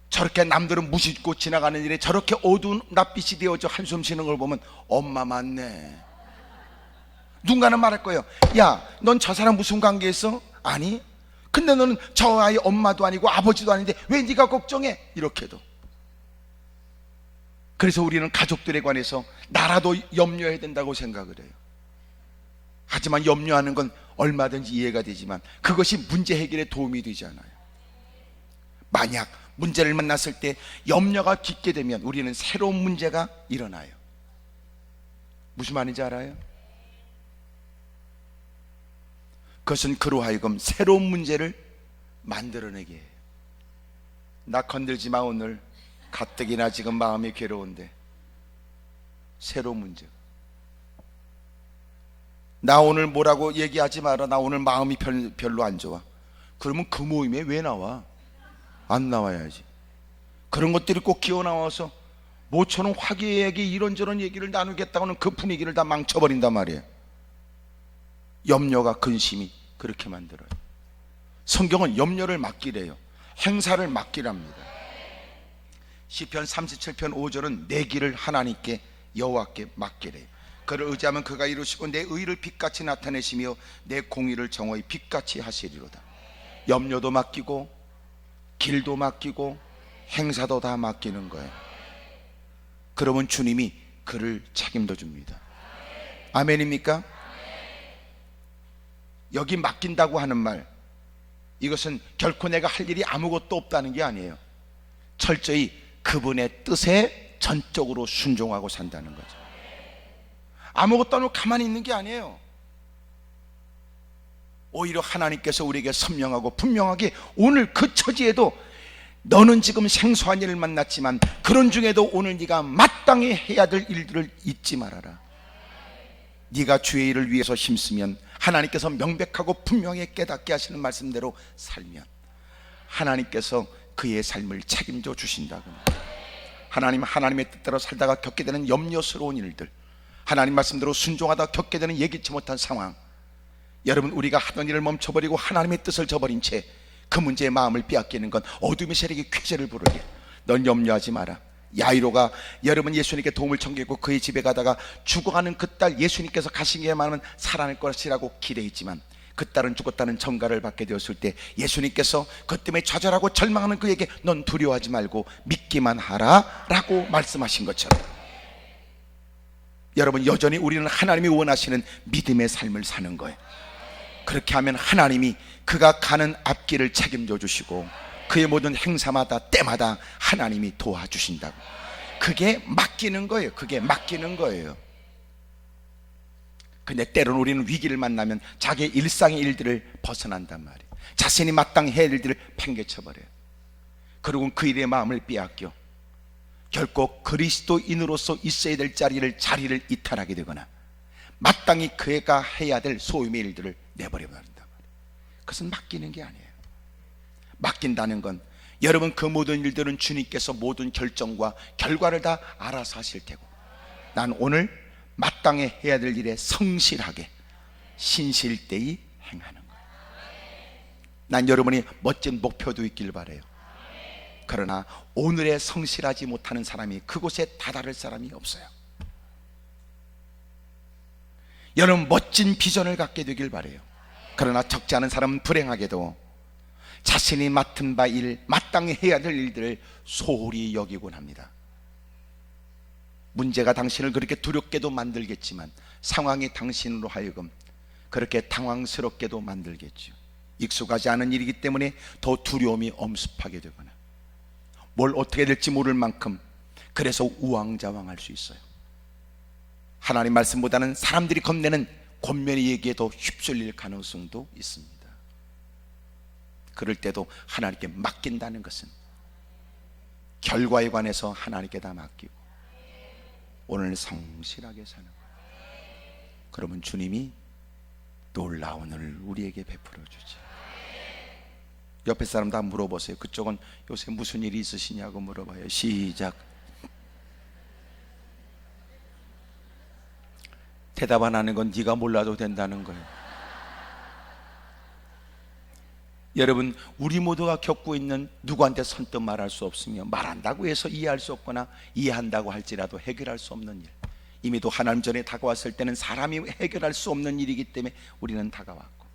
저렇게 남들은 무심코 지나가는 일에 저렇게 어두운 낯빛이 되어져 한숨 쉬는 걸 보면 엄마 맞네. 누군가는 말할 거예요. 야, 넌 저 사람 무슨 관계 있어? 아니, 근데 너는 저 아이 엄마도 아니고 아버지도 아닌데 왜 네가 걱정해? 이렇게도. 그래서 우리는 가족들에 관해서 나라도 염려해야 된다고 생각을 해요. 하지만 염려하는 건 얼마든지 이해가 되지만 그것이 문제 해결에 도움이 되지 않아요. 만약 문제를 만났을 때 염려가 깊게 되면 우리는 새로운 문제가 일어나요. 무슨 말인지 알아요? 그것은 그로 하여금 새로운 문제를 만들어내게 해요. 나 건들지 마, 오늘 가뜩이나 지금 마음이 괴로운데. 새로운 문제. 나 오늘 뭐라고 얘기하지 마라, 나 오늘 마음이 별로 안 좋아. 그러면 그 모임에 왜 나와? 안 나와야지. 그런 것들이 꼭 기어 나와서 모처럼 화기애애하게 이런저런 얘기를 나누겠다고는 그 분위기를 다 망쳐버린단 말이에요. 염려가 근심이 그렇게 만들어요. 성경은 염려를 맡기래요. 행사를 맡기랍니다. 시편 37편 5절은 내 길을 하나님께 여호와께 맡기래요. 그를 의지하면 그가 이루시고 내 의를 빛같이 나타내시며 내 공의를 정오히 빛같이 하시리로다. 염려도 맡기고 길도 맡기고 행사도 다 맡기는 거예요. 그러면 주님이 그를 책임져 줍니다. 아멘입니까? 여기 맡긴다고 하는 말, 이것은 결코 내가 할 일이 아무것도 없다는 게 아니에요. 철저히 그분의 뜻에 전적으로 순종하고 산다는 거죠. 아무것도 안 하고 가만히 있는 게 아니에요. 오히려 하나님께서 우리에게 선명하고 분명하게 오늘 그 처지에도 너는 지금 생소한 일을 만났지만 그런 중에도 오늘 네가 마땅히 해야 될 일들을 잊지 말아라. 네가 주의 일을 위해서 힘쓰면, 하나님께서 명백하고 분명히 깨닫게 하시는 말씀대로 살면 하나님께서 그의 삶을 책임져 주신다고. 하나님의 뜻대로 살다가 겪게 되는 염려스러운 일들, 하나님 말씀대로 순종하다 겪게 되는 예기치 못한 상황, 여러분, 우리가 하던 일을 멈춰버리고 하나님의 뜻을 저버린 채 그 문제에 마음을 빼앗기는 건 어둠의 세력이 쾌재를 부르게. 넌 염려하지 마라. 야이로가 여러분 예수님께 도움을 청구했고 그의 집에 가다가 죽어가는 그 딸 예수님께서 가시기에만 하면 살아날 것이라고 기대했지만 그 딸은 죽었다는 전가를 받게 되었을 때 예수님께서 그 때문에 좌절하고 절망하는 그에게 넌 두려워하지 말고 믿기만 하라 라고 말씀하신 것처럼, 여러분, 여전히 우리는 하나님이 원하시는 믿음의 삶을 사는 거예요. 그렇게 하면 하나님이 그가 가는 앞길을 책임져 주시고 그의 모든 행사마다 때마다 하나님이 도와주신다고. 그게 맡기는 거예요. 그게 맡기는 거예요. 근데 때로는 우리는 위기를 만나면 자기의 일상의 일들을 벗어난단 말이에요. 자신이 마땅히 해야 할 일들을 팽개쳐버려요. 그리고 그 일의 마음을 빼앗겨 결코 그리스도인으로서 있어야 될 자리를 이탈하게 되거나 마땅히 그가 해야 될 소임의 일들을 내버려 버린단 말이에요. 그것은 맡기는 게 아니에요. 맡긴다는 건 여러분 그 모든 일들은 주님께서 모든 결정과 결과를 다 알아서 하실 테고, 난 오늘 마땅히 해야 될 일에 성실하게 신실되이 행하는 거예요. 난 여러분이 멋진 목표도 있길 바라요. 그러나 오늘에 성실하지 못하는 사람이 그곳에 다다를 사람이 없어요. 여러분 멋진 비전을 갖게 되길 바라요. 그러나 적지 않은 사람은 불행하게도 자신이 맡은 바 일, 마땅히 해야 될 일들을 소홀히 여기곤 합니다. 문제가 당신을 그렇게 두렵게도 만들겠지만 상황이 당신으로 하여금 그렇게 당황스럽게도 만들겠죠. 익숙하지 않은 일이기 때문에 더 두려움이 엄습하게 되거나 뭘 어떻게 될지 모를 만큼 그래서 우왕좌왕할 수 있어요. 하나님 말씀보다는 사람들이 건네는 권면의 얘기에 더 휩쓸릴 가능성도 있습니다. 그럴 때도 하나님께 맡긴다는 것은 결과에 관해서 하나님께 다 맡기고 오늘 성실하게 사는 거예요. 그러면 주님이 놀라운 은혜를 우리에게 베풀어 주지. 옆에 사람 다 물어보세요. 그쪽은 요새 무슨 일이 있으시냐고 물어봐요. 시작. 대답 안 하는 건 네가 몰라도 된다는 거예요. 여러분, 우리 모두가 겪고 있는 누구한테 선뜻 말할 수 없으며 말한다고 해서 이해할 수 없거나 이해한다고 할지라도 해결할 수 없는 일, 이미도 하나님 전에 다가왔을 때는 사람이 해결할 수 없는 일이기 때문에 우리는 다가왔고,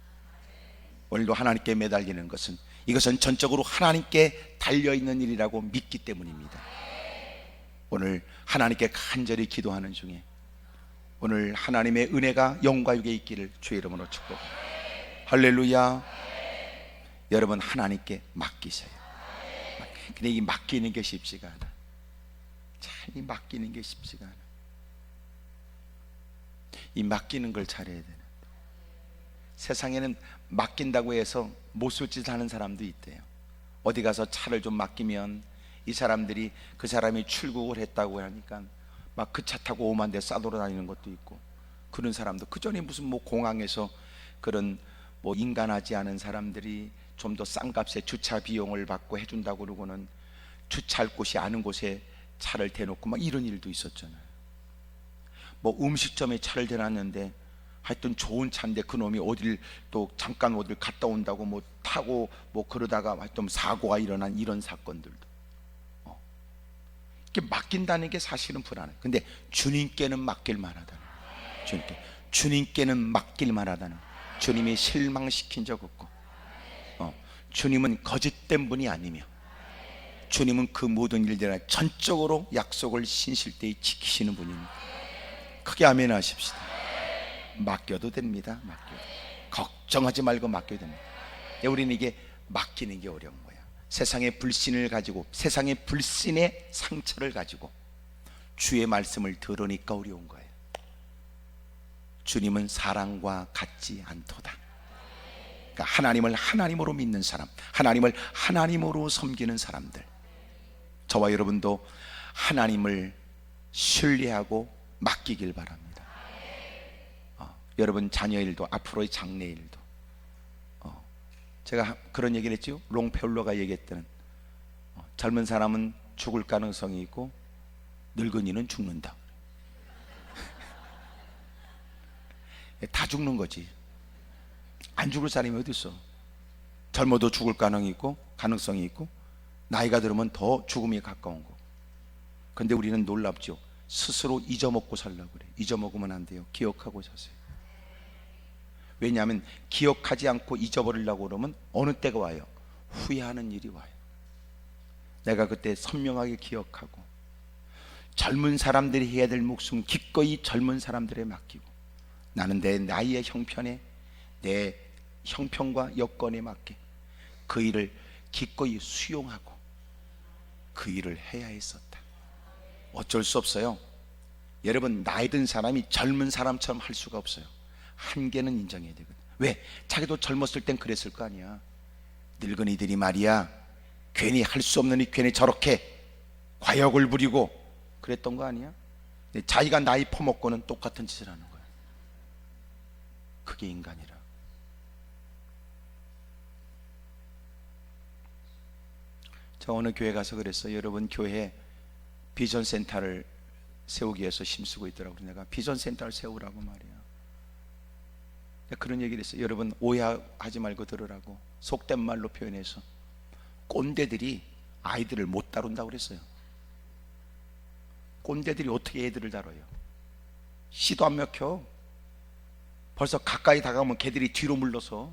오늘도 하나님께 매달리는 것은 이것은 전적으로 하나님께 달려있는 일이라고 믿기 때문입니다. 오늘 하나님께 간절히 기도하는 중에 오늘 하나님의 은혜가 영과 육에 있기를 주의 이름으로 축복합니다. 할렐루야. 여러분 하나님께 맡기세요. 근데 이 맡기는 게 쉽지가 않아. 참, 이 맡기는 게 쉽지가 않아. 이 맡기는 걸 잘해야 되는데 세상에는 맡긴다고 해서 못쓸짓 하는 사람도 있대요. 어디 가서 차를 좀 맡기면 이 사람들이 그 사람이 출국을 했다고 하니까 막 그 차 타고 오만 대 싸돌아다니는 것도 있고, 그런 사람도 그 전에 무슨 뭐 공항에서 그런 뭐 인간하지 않은 사람들이 좀 더 싼 값에 주차 비용을 받고 해준다고 그러고는 주차할 곳이 아는 곳에 차를 대놓고 막 이런 일도 있었잖아요. 뭐 음식점에 차를 대놨는데 하여튼 좋은 차인데 그놈이 어딜 또 잠깐 어딜 갔다 온다고 뭐 타고 뭐 그러다가 하여튼 사고가 일어난 이런 사건들도. 이렇게 맡긴다는 게 사실은 불안해. 근데 주님께는 맡길 만하다는, 주님께는 맡길 만하다는, 주님이 실망시킨 적 없고, 주님은 거짓된 분이 아니며 주님은 그 모든 일들에 전적으로 약속을 신실되이 지키시는 분입니다. 크게 아멘 하십시다. 맡겨도 됩니다. 맡겨도. 걱정하지 말고 맡겨도 됩니다. 우리는 이게 맡기는 게 어려운 거야. 세상의 불신을 가지고, 세상의 불신의 상처를 가지고 주의 말씀을 들으니까 어려운 거예요. 주님은 사랑과 같지 않도다. 그러니까 하나님을 하나님으로 믿는 사람, 하나님을 하나님으로 섬기는 사람들, 저와 여러분도 하나님을 신뢰하고 맡기길 바랍니다. 여러분 자녀 일도, 앞으로의 장래 일도, 제가 그런 얘기를 했죠. 롱펠로가 얘기했던 젊은 사람은 죽을 가능성이 있고 늙은이는 죽는다. 다 죽는 거지. 안 죽을 사람이 어디 있어? 젊어도 죽을 가능성이 있고 나이가 들으면 더 죽음이 가까운 거. 근데 우리는 놀랍죠. 스스로 잊어먹고 살려고 그래. 잊어먹으면 안 돼요. 기억하고 사세요. 왜냐하면 기억하지 않고 잊어버리려고 그러면 어느 때가 와요? 후회하는 일이 와요. 내가 그때 선명하게 기억하고 젊은 사람들이 해야 될 몫은 기꺼이 젊은 사람들에 맡기고 나는 내 나이의 형편에 내 형편과 여건에 맞게 그 일을 기꺼이 수용하고 그 일을 해야 했었다. 어쩔 수 없어요. 여러분, 나이 든 사람이 젊은 사람처럼 할 수가 없어요. 한계는 인정해야 되거든. 왜? 자기도 젊었을 땐 그랬을 거 아니야. 늙은이들이 말이야 괜히 할 수 없는 일 괜히 저렇게 과욕을 부리고 그랬던 거 아니야? 자기가 나이 퍼먹고는 똑같은 짓을 하는 거야. 그게 인간이라. 저 어느 교회 가서 그랬어요. 여러분, 교회에 비전 센터를 세우기 위해서 힘쓰고 있더라고요. 내가 비전 센터를 세우라고 말이야. 그런 얘기를 했어요. 여러분, 오해하지 말고 들으라고. 속된 말로 표현해서 꼰대들이 아이들을 못 다룬다고 그랬어요. 꼰대들이 어떻게 애들을 다뤄요? 씨도 안 먹혀. 벌써 가까이 다가오면 걔들이 뒤로 물러서.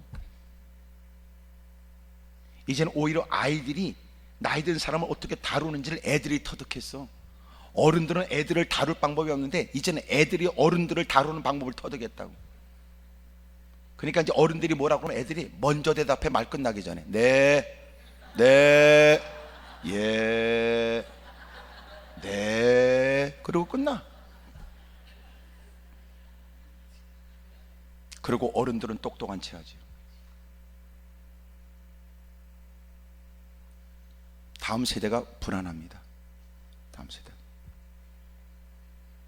이제는 오히려 아이들이 나이 든 사람을 어떻게 다루는지를 애들이 터득했어. 어른들은 애들을 다룰 방법이 없는데 이제는 애들이 어른들을 다루는 방법을 터득했다고. 그러니까 이제 어른들이 뭐라고 하면 애들이 먼저 대답해. 말 끝나기 전에 네, 네, 예, 네, 그리고 끝나. 그리고 어른들은 똑똑한 체 하지. 다음 세대가 불안합니다. 다음 세대.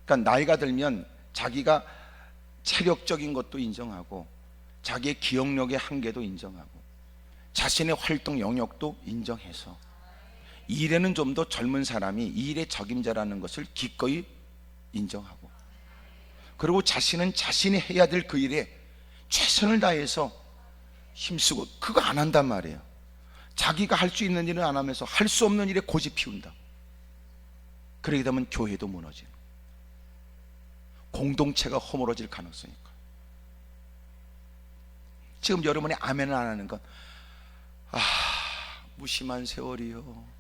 그러니까 나이가 들면 자기가 체력적인 것도 인정하고 자기의 기억력의 한계도 인정하고 자신의 활동 영역도 인정해서 일에는 좀 더 젊은 사람이 이 일의 적임자라는 것을 기꺼이 인정하고, 그리고 자신은 자신이 해야 될 그 일에 최선을 다해서 힘쓰고 그거 안 한단 말이에요. 자기가 할 수 있는 일은 안 하면서 할 수 없는 일에 고집 피운다. 그러게 되면 교회도 무너지는, 공동체가 허물어질 가능성이 있고. 지금 여러분이 아멘을 안 하는 건 무심한 세월이요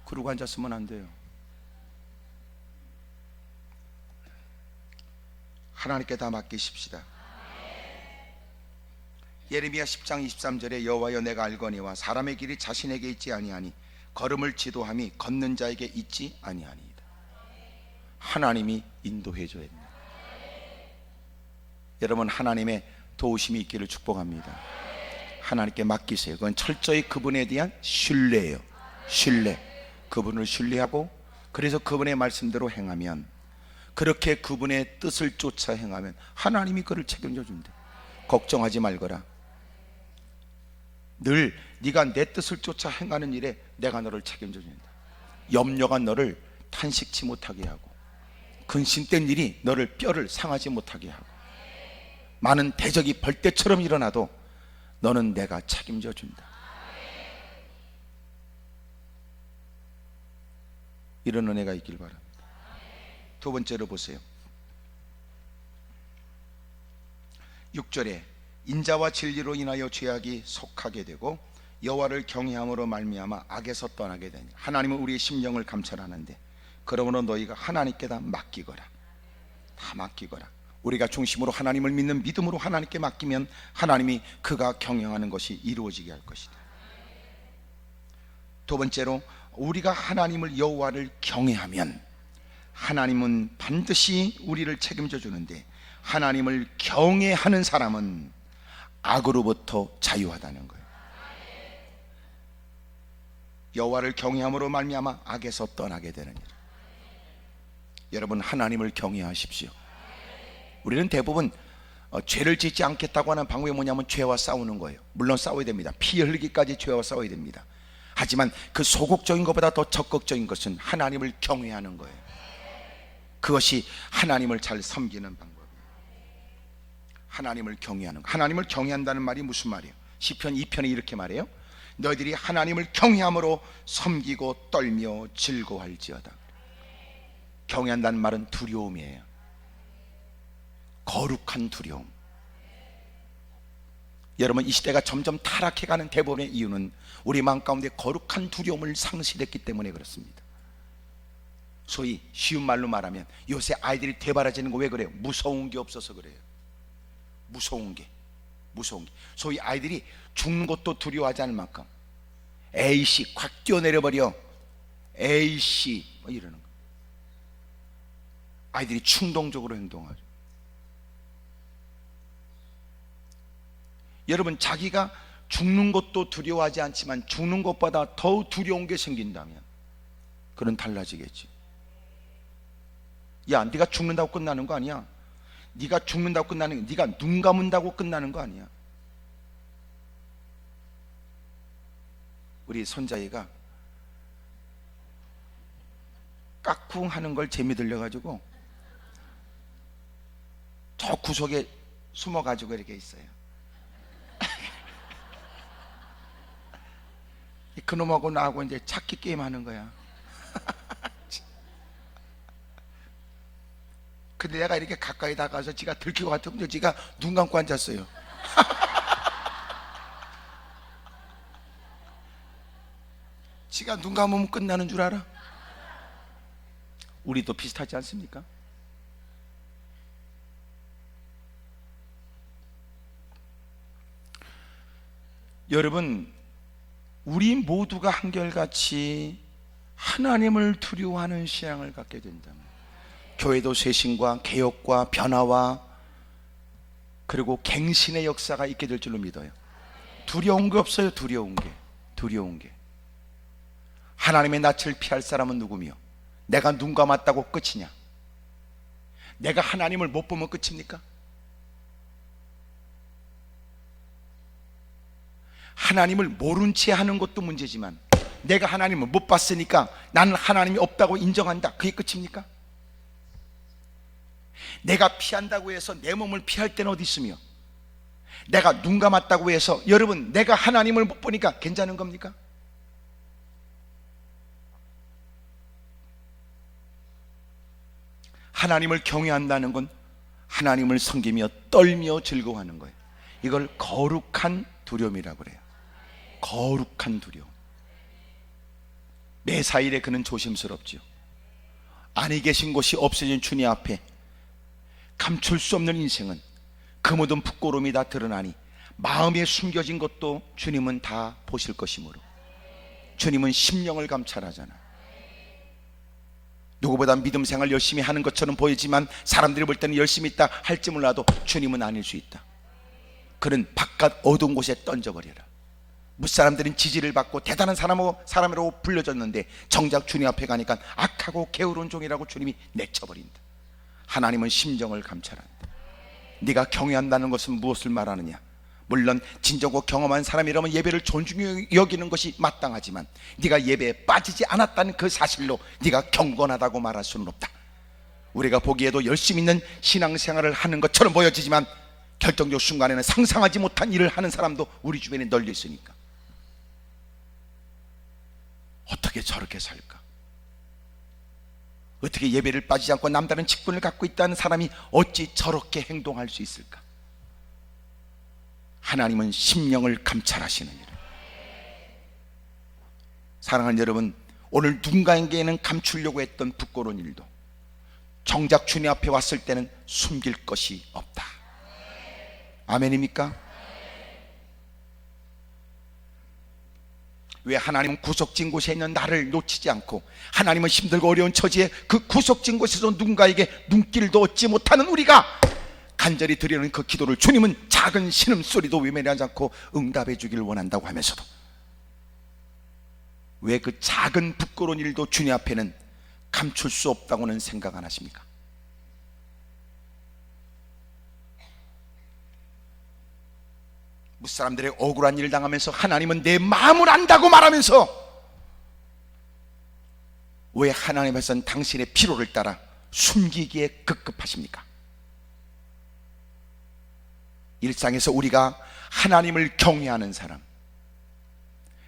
그러고 앉았으면 안 돼요. 하나님께 다 맡기십시다. 예레미야 10장 23절에 여호와여 내가 알거니와 사람의 길이 자신에게 있지 아니하니 걸음을 지도함이 걷는 자에게 있지 아니하니이다. 하나님이 인도해 줘야 됩니다. 여러분, 하나님의 도우심이 있기를 축복합니다. 하나님께 맡기세요. 그건 철저히 그분에 대한 신뢰예요. 신뢰. 그분을 신뢰하고, 그래서 그분의 말씀대로 행하면, 그렇게 그분의 뜻을 쫓아 행하면 하나님이 그를 책임져 준대. 걱정하지 말거라. 늘 네가 내 뜻을 쫓아 행하는 일에 내가 너를 책임져 준다. 염려가 너를 탄식치 못하게 하고 근심된 일이 너를 뼈를 상하지 못하게 하고 많은 대적이 벌떼처럼 일어나도 너는 내가 책임져 준다. 이런 은혜가 있길 바랍니다. 두 번째로 보세요. 6절에 인자와 진리로 인하여 죄악이 속하게 되고 여호와를 경외함으로 말미암아 악에서 떠나게 되니 하나님은 우리의 심령을 감찰하는데 그러므로 너희가 하나님께 다 맡기거라. 다 맡기거라. 우리가 중심으로 하나님을 믿는 믿음으로 하나님께 맡기면 하나님이 그가 경영하는 것이 이루어지게 할 것이다. 두 번째로 우리가 하나님을 여호와를 경외하면 하나님은 반드시 우리를 책임져 주는데 하나님을 경외하는 사람은 악으로부터 자유하다는 거예요. 여호와를 경외함으로 말미암아 악에서 떠나게 되느니라. 여러분, 하나님을 경외하십시오. 우리는 대부분 죄를 짓지 않겠다고 하는 방법이 뭐냐면 죄와 싸우는 거예요. 물론 싸워야 됩니다. 피 흘리기까지 죄와 싸워야 됩니다. 하지만 그 소극적인 것보다 더 적극적인 것은 하나님을 경외하는 거예요. 그것이 하나님을 잘 섬기는 방법이에요. 하나님을 경외하는 거. 하나님을 경외한다는 말이 무슨 말이에요? 시편 2편에 이렇게 말해요. 너희들이 하나님을 경외함으로 섬기고 떨며 즐거워할지어다. 경외한다는 말은 두려움이에요. 거룩한 두려움. 여러분, 이 시대가 점점 타락해가는 대부분의 이유는 우리 마음 가운데 거룩한 두려움을 상실했기 때문에 그렇습니다. 소위 쉬운 말로 말하면 요새 아이들이 되바라지는 거 왜 그래요? 무서운 게 없어서 그래요. 무서운 게. 소위 아이들이 죽는 것도 두려워하지 않을 만큼 에이씨 확 뛰어내려버려, 에이씨 뭐 이러는 거. 아이들이 충동적으로 행동하죠. 여러분, 자기가 죽는 것도 두려워하지 않지만 죽는 것보다 더 두려운 게 생긴다면 그건 달라지겠지. 야, 네가 죽는다고 끝나는 거 아니야. 네가 죽는다고 끝나는 게 네가 눈 감은다고 끝나는 거 아니야. 우리 손자애가 까꿍 하는 걸 재미 들려가지고 저 구석에 숨어가지고 이렇게 있어요. 그놈하고 나하고 이제 찾기 게임 하는 거야. 근데 내가 이렇게 가까이 다가서 지가 들키고 같으면 지가 눈 감고 앉았어요. 지가 눈 감으면 끝나는 줄 알아? 우리도 비슷하지 않습니까? 여러분, 우리 모두가 한결같이 하나님을 두려워하는 신앙을 갖게 된다면 교회도 쇄신과 개혁과 변화와 그리고 갱신의 역사가 있게 될 줄로 믿어요. 두려운 게 없어요. 두려운 게 하나님의 낯을 피할 사람은 누구며 내가 눈 감았다고 끝이냐? 내가 하나님을 못 보면 끝입니까? 하나님을 모른 채 하는 것도 문제지만 내가 하나님을 못 봤으니까 나는 하나님이 없다고 인정한다, 그게 끝입니까? 내가 피한다고 해서 내 몸을 피할 때는 어디 있으며 내가 눈 감았다고 해서 여러분 내가 하나님을 못 보니까 괜찮은 겁니까? 하나님을 경외한다는 건 하나님을 섬기며 떨며 즐거워하는 거예요. 이걸 거룩한 두려움이라고 그래요. 거룩한 두려움. 매사일에 그는 조심스럽지요. 안에 계신 곳이 없어진 주님 앞에 감출 수 없는 인생은 그 모든 부끄러움이 다 드러나니 마음에 숨겨진 것도 주님은 다 보실 것이므로 주님은 심령을 감찰하잖아. 누구보다 믿음 생활 열심히 하는 것처럼 보이지만 사람들이 볼 때는 열심히 있다 할지 몰라도 주님은 아닐 수 있다. 그는 바깥 어두운 곳에 던져버려라. 무사람들은 지지를 받고 대단한 사람이라고 불려졌는데 정작 주님 앞에 가니까 악하고 게으른 종이라고 주님이 내쳐버린다. 하나님은 심정을 감찰한다. 네가 경외한다는 것은 무엇을 말하느냐? 물론 진정고 경험한 사람이라면 예배를 존중히 여기는 것이 마땅하지만 네가 예배에 빠지지 않았다는 그 사실로 네가 경건하다고 말할 수는 없다. 우리가 보기에도 열심히 있는 신앙생활을 하는 것처럼 보여지지만 결정적 순간에는 상상하지 못한 일을 하는 사람도 우리 주변에 널려 있으니까 어떻게 저렇게 살까? 어떻게 예배를 빠지지 않고 남다른 직분을 갖고 있다는 사람이 어찌 저렇게 행동할 수 있을까? 하나님은 심령을 감찰하시는 일. 사랑하는 여러분, 오늘 누군가에게는 감추려고 했던 부끄러운 일도 정작 주님 앞에 왔을 때는 숨길 것이 없다. 아멘입니까? 왜 하나님은 구석진 곳에 있는 나를 놓치지 않고 하나님은 힘들고 어려운 처지에 그 구석진 곳에서 누군가에게 눈길도 얻지 못하는 우리가 간절히 드리는 그 기도를 주님은 작은 신음소리도 외면하지 않고 응답해 주기를 원한다고 하면서도 왜 그 작은 부끄러운 일도 주님 앞에는 감출 수 없다고는 생각 안 하십니까? 무사람들의 억울한 일을 당하면서 하나님은 내 마음을 안다고 말하면서 왜 하나님께서는 당신의 피로를 따라 숨기기에 급급하십니까? 일상에서 우리가 하나님을 경외하는 사람,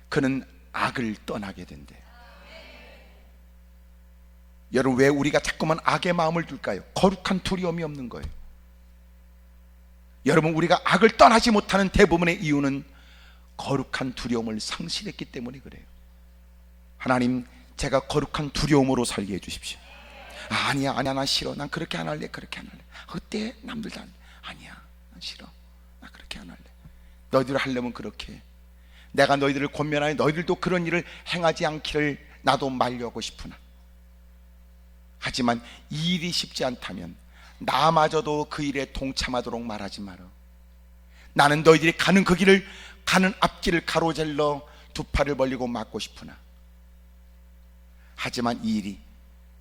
그는 악을 떠나게 된대. 여러분, 왜 우리가 자꾸만 악의 마음을 둘까요? 거룩한 두려움이 없는 거예요. 여러분, 우리가 악을 떠나지 못하는 대부분의 이유는 거룩한 두려움을 상실했기 때문에 그래요. 하나님, 제가 거룩한 두려움으로 살게 해주십시오. 아니야 난 싫어, 난 그렇게 안 할래, 그렇게 안 할래. 어때? 남들도 안 해. 아니야, 난 싫어, 나 그렇게 안 할래. 너희들 하려면 그렇게 해. 내가 너희들을 권면하니 너희들도 그런 일을 행하지 않기를 나도 만류하고 싶으나, 하지만 이 일이 쉽지 않다면 나마저도 그 일에 동참하도록 말하지 마라. 나는 너희들이 가는 그 길을, 가는 앞길을 가로질러 두 팔을 벌리고 막고 싶으나, 하지만 이 일이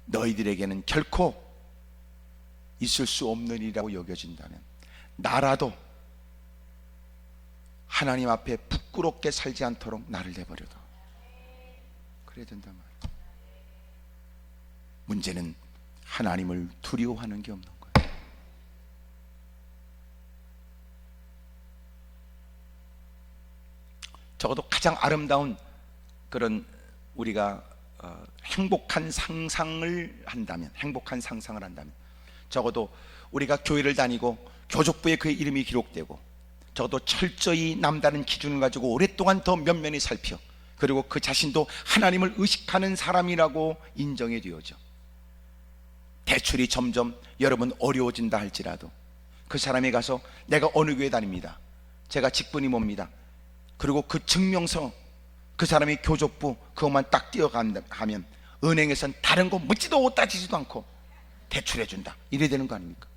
너희들에게는 결코 있을 수 없는 일이라고 여겨진다면 나라도 하나님 앞에 부끄럽게 살지 않도록 나를 내버려둬. 그래야 된단 말이야. 문제는 하나님을 두려워하는 게 없는 거예요. 적어도 가장 아름다운 그런 우리가 행복한 상상을 한다면, 적어도 우리가 교회를 다니고 교족부에 그의 이름이 기록되고, 적어도 철저히 남다른 기준을 가지고 오랫동안 더 면면히 살펴, 그리고 그 자신도 하나님을 의식하는 사람이라고 인정해 되어져. 대출이 점점 여러분 어려워진다 할지라도 그 사람이 가서 내가 어느 교회 다닙니다, 제가 직분이 뭡니다, 그리고 그 증명서, 그 사람이 교족부 그것만 딱 띄어가면 은행에선 다른 거 묻지도 따지지도 않고 대출해준다, 이래야 되는 거 아닙니까?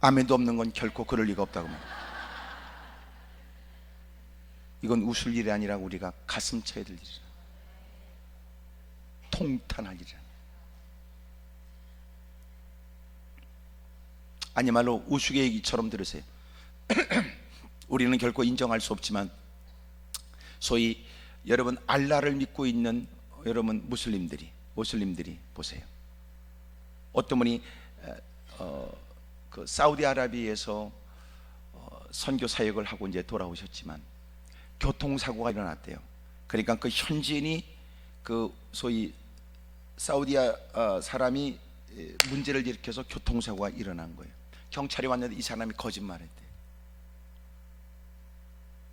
아멘도 없는 건 결코 그럴 리가 없다고 말합니다. 이건 웃을 일이 아니라 우리가 가슴 쳐야 될 일이라, 통탄할 일이라. 아니 말로 우스개 얘기처럼 들으세요. 우리는 결코 인정할 수 없지만 소위 여러분 알라를 믿고 있는 여러분 무슬림들이 보세요. 어떤 분이 그 사우디아라비아에서 선교 사역을 하고 이제 돌아오셨지만 교통사고가 일어났대요. 그러니까 그 현지인이 그 소위 사우디아 사람이 문제를 일으켜서 교통사고가 일어난 거예요. 경찰이 왔는데 이 사람이 거짓말했대.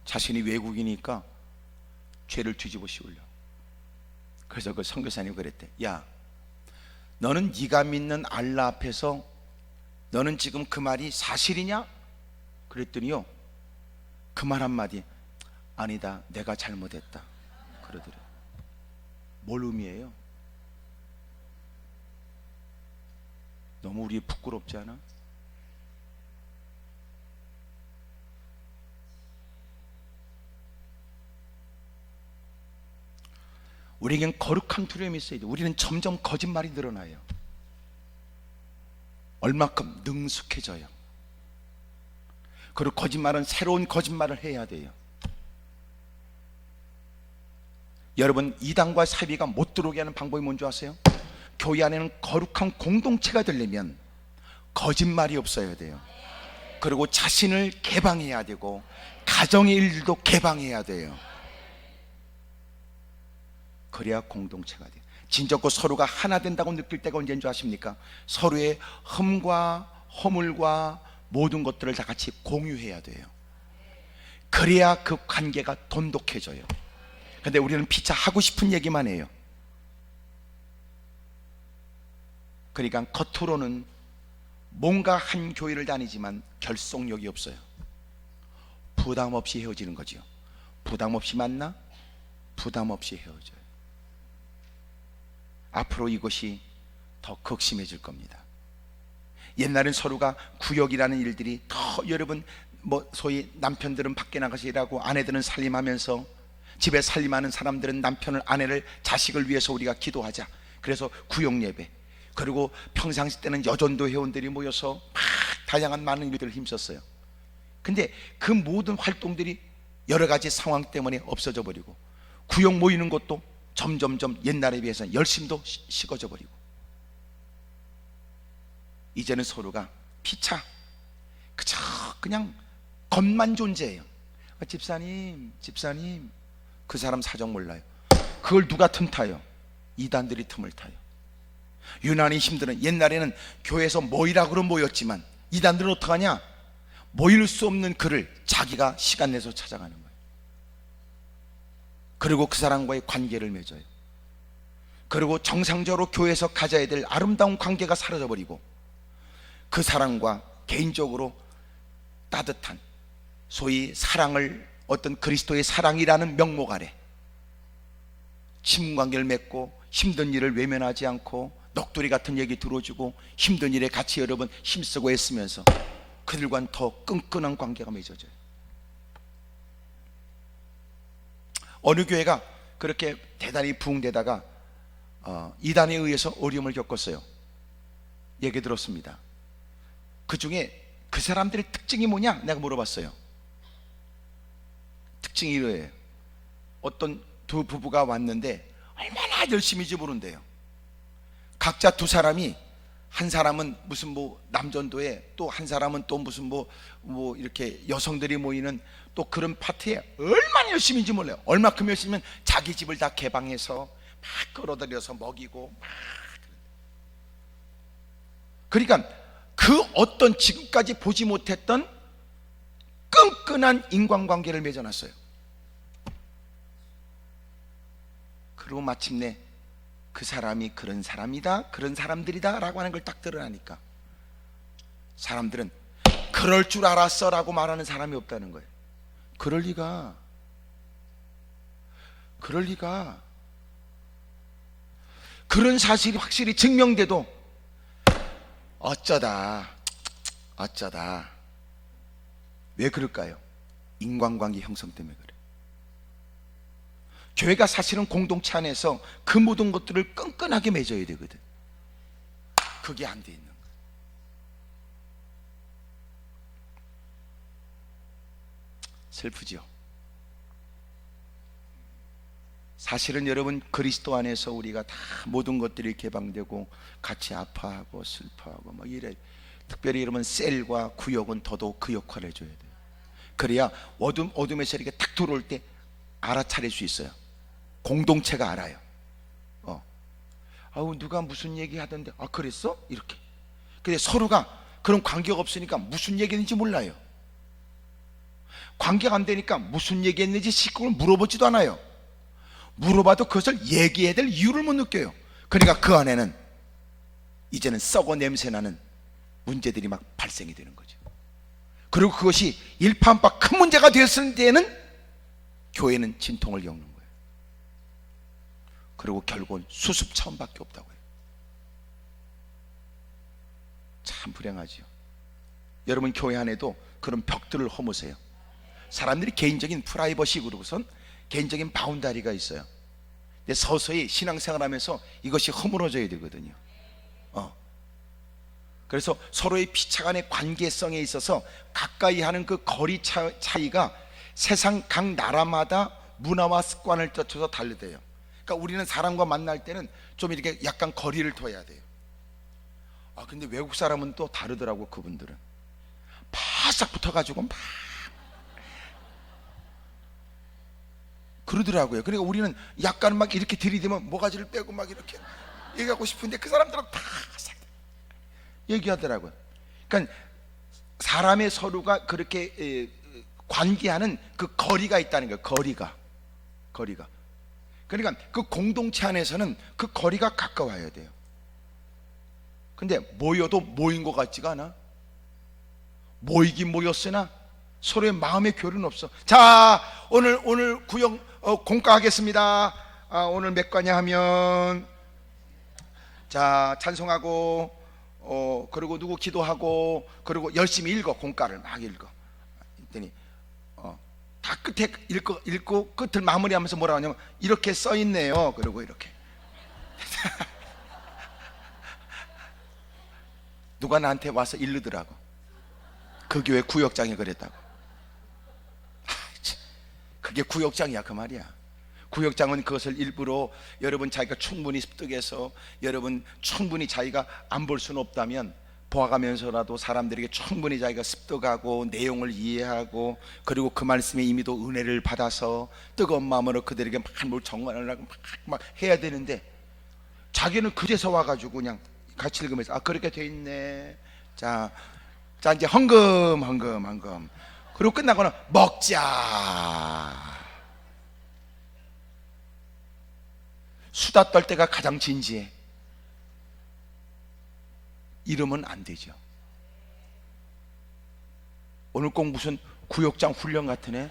자신이 외국이니까 죄를 뒤집어 씌우려. 그래서 그 선교사님이 그랬대. 야, 너는 네가 믿는 알라 앞에서 너는 지금 그 말이 사실이냐? 그랬더니요, 그 말 한마디, 아니다, 내가 잘못했다 그러더래요. 뭘 의미해요? 너무 우리 부끄럽지 않아? 우리에겐 거룩한 두려움이 있어야 돼. 우리는 점점 거짓말이 늘어나요. 얼마큼 능숙해져요. 그리고 거짓말은 새로운 거짓말을 해야 돼요. 여러분, 이단과 사비가 못 들어오게 하는 방법이 뭔지 아세요? 교회 안에는 거룩한 공동체가 되려면 거짓말이 없어야 돼요. 그리고 자신을 개방해야 되고 가정의 일들도 개방해야 돼요. 그래야 공동체가 돼요. 진정고 서로가 하나 된다고 느낄 때가 언제인 줄 아십니까? 서로의 흠과 허물과 모든 것들을 다 같이 공유해야 돼요. 그래야 그 관계가 돈독해져요. 근데 우리는 피차 하고 싶은 얘기만 해요. 그러니까 겉으로는 뭔가 한 교회를 다니지만 결속력이 없어요. 부담 없이 헤어지는 거죠. 부담 없이 만나, 부담 없이 헤어져요. 앞으로 이것이 더 극심해질 겁니다. 옛날엔 서로가 구역이라는 일들이 더, 여러분 뭐 소위 남편들은 밖에 나가서 일하고 아내들은 살림하면서, 집에 살림하는 사람들은 남편을, 아내를, 자식을 위해서 우리가 기도하자. 그래서 구역 예배, 그리고 평상시 때는 여전도 회원들이 모여서 막 다양한 많은 일들을 힘썼어요. 근데 그 모든 활동들이 여러 가지 상황 때문에 없어져 버리고, 구역 모이는 것도 점점점 옛날에 비해서 열심도 식어져 버리고, 이제는 서로가 피차, 그저 그냥 겉만 존재해요. 집사님, 집사님, 그 사람 사정 몰라요. 그걸 누가 틈타요? 이단들이 틈을 타요. 유난히 힘드는, 옛날에는 교회에서 모이라고 모였지만 이단들은 어떡하냐? 모일 수 없는 그를 자기가 시간 내서 찾아가는 거예요. 그리고 그 사람과의 관계를 맺어요. 그리고 정상적으로 교회에서 가져야 될 아름다운 관계가 사라져버리고, 그 사람과 개인적으로 따뜻한 소위 사랑을, 어떤 그리스도의 사랑이라는 명목 아래 친분관계를 맺고, 힘든 일을 외면하지 않고 넋두리 같은 얘기 들어주고 힘든 일에 같이 여러 번 힘쓰고 애쓰면서 그들과는 더 끈끈한 관계가 맺어져요. 어느 교회가 그렇게 대단히 부흥되다가 이단에 의해서 어려움을 겪었어요. 얘기 들었습니다. 그 중에 그 사람들의 특징이 뭐냐? 내가 물어봤어요. 특징이 이거예요. 어떤 두 부부가 왔는데 얼마나 열심히인지 모른대요. 각자 두 사람이, 한 사람은 무슨 뭐 남전도에, 또 한 사람은 또 무슨 뭐 이렇게 여성들이 모이는 또 그런 파티에 얼마나 열심히인지 몰라요. 얼마큼 열심히면 자기 집을 다 개방해서 막 끌어들여서 먹이고 막. 그러니까 그 어떤 지금까지 보지 못했던 끈끈한 인간관계를 맺어놨어요. 그리고 마침내 그 사람이 그런 사람이다, 그런 사람들이다 라고 하는 걸 딱 드러나니까 사람들은 그럴 줄 알았어 라고 말하는 사람이 없다는 거예요. 그럴 리가, 그럴 리가. 그런 사실이 확실히 증명돼도 어쩌다 왜 그럴까요? 인간관계 형성 때문에 그래요. 교회가 사실은 공동체 안에서 그 모든 것들을 끈끈하게 맺어야 되거든. 그게 안 돼 있는 거예요. 슬프죠. 사실은 여러분, 그리스도 안에서 우리가 다 모든 것들이 개방되고 같이 아파하고 슬퍼하고 막 이래. 특별히 여러분, 셀과 구역은 더더욱 그 역할을 해줘야 돼요. 그래야 어둠에서 이렇게 탁 들어올 때 알아차릴 수 있어요. 공동체가 알아요. 아우, 누가 무슨 얘기 하던데, 아 그랬어? 이렇게. 근데 서로가 그런 관계가 없으니까 무슨 얘기했는지 몰라요. 관계가 안 되니까 무슨 얘기했는지 식구를 물어보지도 않아요. 물어봐도 그것을 얘기해야 될 이유를 못 느껴요. 그러니까 그 안에는 이제는 썩어 냄새나는 문제들이 막 발생이 되는 거죠. 그리고 그것이 일파만파 큰 문제가 되었을 때에는 교회는 진통을 겪는 거예요. 그리고 결국은 수습차원밖에 없다고 해요. 참 불행하죠. 여러분, 교회 안에도 그런 벽들을 허무세요. 사람들이 개인적인 프라이버시, 그러고선 개인적인 바운다리가 있어요. 근데 서서히 신앙생활하면서 이것이 허물어져야 되거든요. 그래서 서로의 피차 간의 관계성에 있어서 가까이 하는 그 거리 차이가 세상 각 나라마다 문화와 습관을 따져서 다르대요. 그러니까 우리는 사람과 만날 때는 좀 이렇게 약간 거리를 둬야 돼요. 근데 외국 사람은 또 다르더라고. 그분들은 바싹 붙어가지고 막 그러더라고요. 그러니까 우리는 약간 막 이렇게 들이대면 모가지를 빼고 막 이렇게 얘기하고 싶은데 그 사람들은 바싹 얘기하더라고요. 그러니까 사람의 서로가 그렇게 관계하는 그 거리가 있다는 거예요. 거리가. 그러니까 그 공동체 안에서는 그 거리가 가까워야 돼요. 근데 모여도 모인 것 같지가 않아. 모이긴 모였으나 서로의 마음의 교류는 없어. 자, 오늘 구역 공과하겠습니다. 오늘 몇 과냐 하면, 자, 찬송하고 그리고 누구 기도하고, 그리고 열심히 읽어. 공과를 막 읽어. 그랬더니 다 끝에 읽고 끝을 마무리하면서 뭐라고 하냐면 이렇게 써 있네요. 그리고 이렇게 누가 나한테 와서 이르더라고. 그 교회 구역장이 그랬다고. 그게 구역장이야 그 말이야. 구역장은 그것을 일부러 여러분 자기가 충분히 습득해서 여러분 충분히 자기가 안 볼 수는 없다면 보아가면서라도 사람들에게 충분히 자기가 습득하고 내용을 이해하고 그리고 그 말씀의 의미도 은혜를 받아서 뜨거운 마음으로 그들에게 뭘 정언을 하고 막 해야 되는데 자기는 그제서 와가지고 그냥 같이 읽으면서 그렇게 돼 있네. 자 이제 헌금 그리고 끝나고는 먹자. 수다 떨 때가 가장 진지해. 이러면 안 되죠. 오늘 꼭 무슨 구역장 훈련 같으네.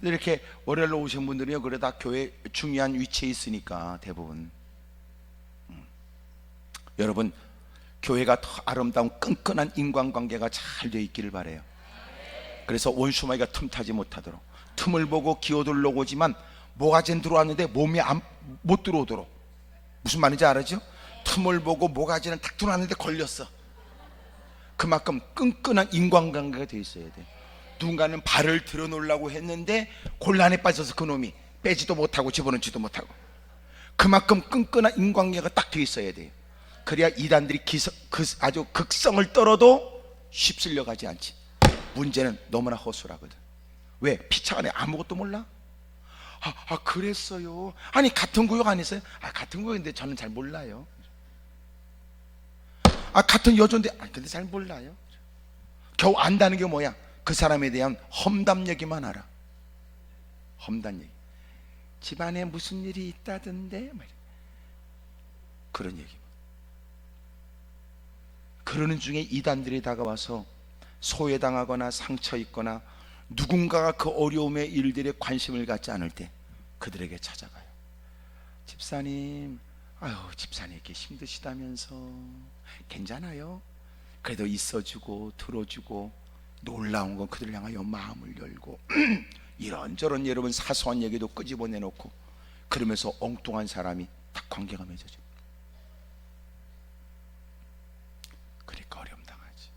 이렇게 월요일로 오신 분들이요, 그래 다 교회 중요한 위치에 있으니까 대부분. 여러분, 교회가 더 아름다운 끈끈한 인간관계가 잘 되어 있기를 바라요. 그래서 원수마귀가 틈타지 못하도록 틈을 보고 기어들려고 오지만 모가지는 들어왔는데 몸이 못 들어오도록. 무슨 말인지 알았죠? 틈을 보고 모가지는 딱 들어왔는데 걸렸어. 그만큼 끈끈한 인간관계가 되어 있어야 돼. 누군가는 발을 들어놓으려고 했는데 곤란에 빠져서 그놈이 빼지도 못하고 집어넣지도 못하고. 그만큼 끈끈한 인간관계가 딱 되어 있어야 돼요. 그래야 이단들이 아주 극성을 떨어도 휩쓸려 가지 않지. 문제는 너무나 허술하거든. 왜? 피차 안에 아무것도 몰라? 그랬어요. 아니 같은 구역 아니세요? 같은 구역인데 저는 잘 몰라요. 같은 여조인데 근데 잘 몰라요. 겨우 안다는 게 뭐야? 그 사람에 대한 험담 얘기만 알아. 험담 얘기. 집안에 무슨 일이 있다던데 그런 얘기. 그러는 중에 이단들이 다가와서 소외당하거나 상처 입거나 누군가가 그 어려움의 일들에 관심을 갖지 않을 때 그들에게 찾아가요. 집사님, 집사님 이렇게 힘드시다면서 괜찮아요? 그래도 있어주고 들어주고 놀라운 건 그들을 향하여 마음을 열고 이런저런 여러분 사소한 얘기도 끄집어내놓고 그러면서 엉뚱한 사람이 딱 관계가 맺어져. 그러니까 어려움 당하지.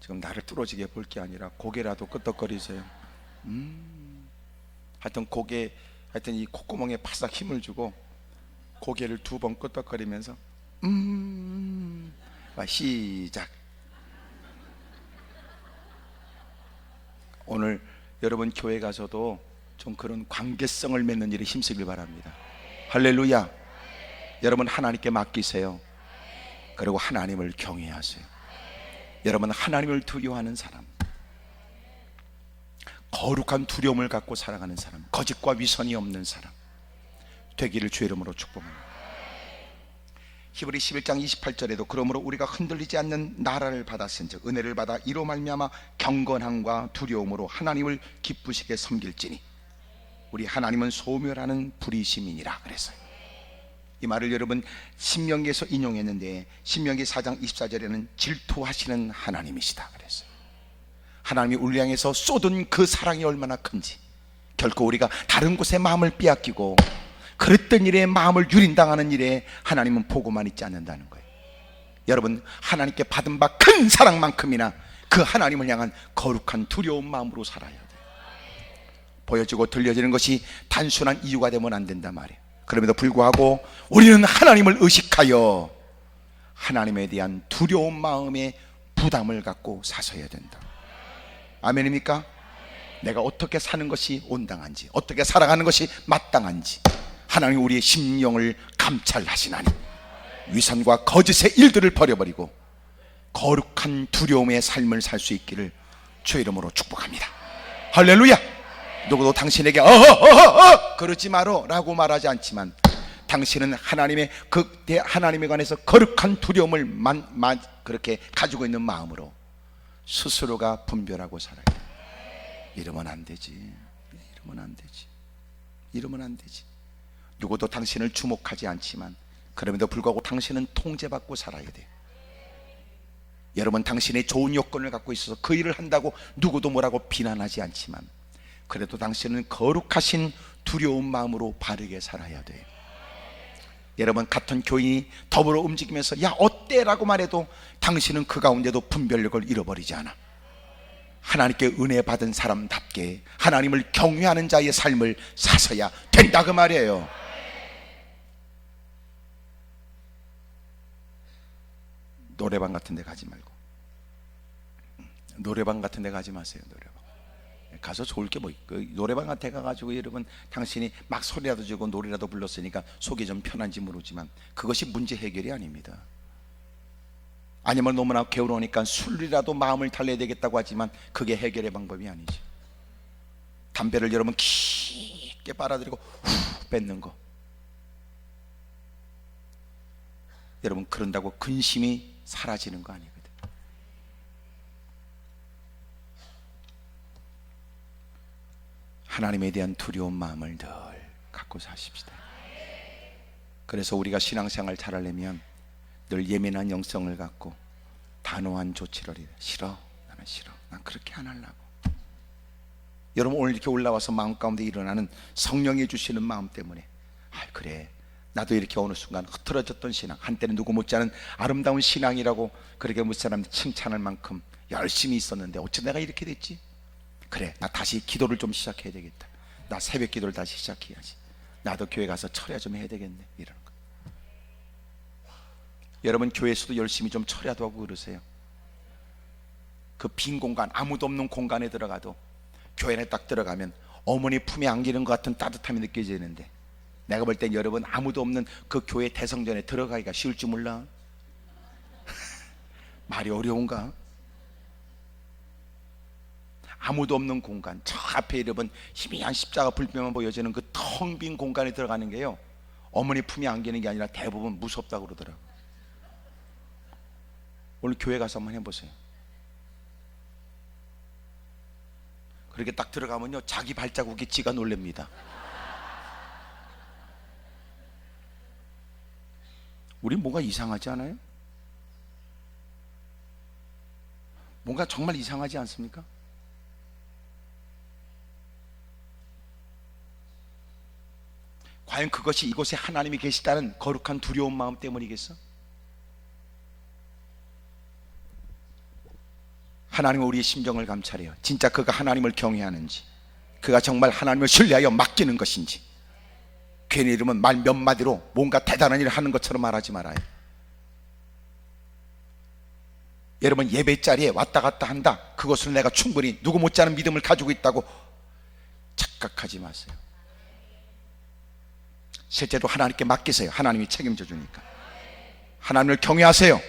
지금 나를 뚫어지게 볼 게 아니라 고개라도 끄덕거리세요. 하여튼 이 콧구멍에 바싹 힘을 주고 고개를 2번 끄덕거리면서 시작. 오늘 여러분 교회 가서도 좀 그런 관계성을 맺는 일에 힘쓰길 바랍니다. 할렐루야. 여러분 하나님께 맡기세요. 그리고 하나님을 경외하세요. 여러분 하나님을 두려워하는 사람, 거룩한 두려움을 갖고 살아가는 사람, 거짓과 위선이 없는 사람 되기를 주의 이름으로 축복합니다. 히브리 11장 28절에도 그러므로 우리가 흔들리지 않는 나라를 받았은즉 은혜를 받아 이로 말미암아 경건함과 두려움으로 하나님을 기쁘시게 섬길지니 우리 하나님은 소멸하는 불의심이니라 그랬어요. 이 말을 여러분 신명기에서 인용했는데 신명기 4장 24절에는 질투하시는 하나님이시다 그랬어요. 하나님이 우리 향해서 쏟은 그 사랑이 얼마나 큰지 결코 우리가 다른 곳에 마음을 빼앗기고 그랬던 일에 마음을 유린당하는 일에 하나님은 보고만 있지 않는다는 거예요. 여러분 하나님께 받은 바 큰 사랑만큼이나 그 하나님을 향한 거룩한 두려운 마음으로 살아야 돼요. 보여지고 들려지는 것이 단순한 이유가 되면 안 된단 말이에요. 그럼에도 불구하고 우리는 하나님을 의식하여 하나님에 대한 두려운 마음의 부담을 갖고 사서야 된다. 아멘입니까? 내가 어떻게 사는 것이 온당한지, 어떻게 살아가는 것이 마땅한지 하나님 우리의 심령을 감찰하시나니 위선과 거짓의 일들을 버려버리고 거룩한 두려움의 삶을 살 수 있기를 주의 이름으로 축복합니다. 할렐루야. 누구도 당신에게 그러지 마라 라고 말하지 않지만 당신은 하나님에 관해서 거룩한 두려움을 그렇게 가지고 있는 마음으로 스스로가 분별하고 살아요. 이러면 안 되지. 이러면 안 되지. 누구도 당신을 주목하지 않지만 그럼에도 불구하고 당신은 통제받고 살아야 돼요. 여러분 당신의 좋은 여건을 갖고 있어서 그 일을 한다고 누구도 뭐라고 비난하지 않지만 그래도 당신은 거룩하신 두려운 마음으로 바르게 살아야 돼요. 여러분 같은 교인이 더불어 움직이면서 야 어때? 라고 말해도 당신은 그 가운데도 분별력을 잃어버리지 않아. 하나님께 은혜 받은 사람답게 하나님을 경외하는 자의 삶을 사서야 된다 그 말이에요. 노래방 같은 데 가지 말고, 노래방 같은 데 가지 마세요. 노래방 가서 좋을 게 뭐 있고, 노래방 같은 데 가가지고 여러분 당신이 막 소리라도 지르고 노래라도 불렀으니까 속이 좀 편한지 모르지만 그것이 문제 해결이 아닙니다. 아니면 너무나 게으르니까 술이라도 마음을 달래야 되겠다고 하지만 그게 해결의 방법이 아니지. 담배를 여러분 깊게 빨아들이고 후 뱉는 거, 여러분 그런다고 근심이 사라지는 거 아니거든. 하나님에 대한 두려운 마음을 늘 갖고 사십시다. 그래서 우리가 신앙생활 잘하려면 늘 예민한 영성을 갖고 단호한 조치를 해야 돼. 싫어, 나는 싫어, 난 그렇게 안 하려고. 여러분 오늘 이렇게 올라와서 마음 가운데 일어나는 성령이 주시는 마음 때문에, 아 그래 나도 이렇게 어느 순간 흐트러졌던 신앙, 한때는 누구 못지않은 아름다운 신앙이라고 그렇게 못 사람들이 칭찬할 만큼 열심히 있었는데 어째 내가 이렇게 됐지? 그래 나 다시 기도를 좀 시작해야 되겠다. 나 새벽 기도를 다시 시작해야지. 나도 교회 가서 철야 좀 해야 되겠네. 이런 거. 여러분 교회에서도 열심히 좀 철야도 하고 그러세요. 그 빈 공간, 아무도 없는 공간에 들어가도 교회 안에 딱 들어가면 어머니 품에 안기는 것 같은 따뜻함이 느껴지는데, 내가 볼 땐 여러분 아무도 없는 그 교회 대성전에 들어가기가 쉬울 줄 몰라. 말이 어려운가? 아무도 없는 공간, 저 앞에 여러분 희미한 십자가 불빛만 보여지는 그 텅 빈 공간에 들어가는 게요, 어머니 품에 안기는 게 아니라 대부분 무섭다고 그러더라고. 오늘 교회 가서 한번 해보세요. 그렇게 딱 들어가면요 자기 발자국이 지가 놀랍니다. 우리 뭔가 이상하지 않아요? 뭔가 정말 이상하지 않습니까? 과연 그것이 이곳에 하나님이 계시다는 거룩한 두려운 마음 때문이겠어? 하나님은 우리의 심정을 감찰해요. 진짜 그가 하나님을 경외하는지, 그가 정말 하나님을 신뢰하여 맡기는 것인지. 괜히 이러면 말 몇 마디로 뭔가 대단한 일을 하는 것처럼 말하지 말아요. 여러분 예배 자리에 왔다 갔다 한다, 그것을 내가 충분히 누구 못지않은 믿음을 가지고 있다고 착각하지 마세요. 실제로 하나님께 맡기세요. 하나님이 책임져 주니까. 하나님을 경외하세요.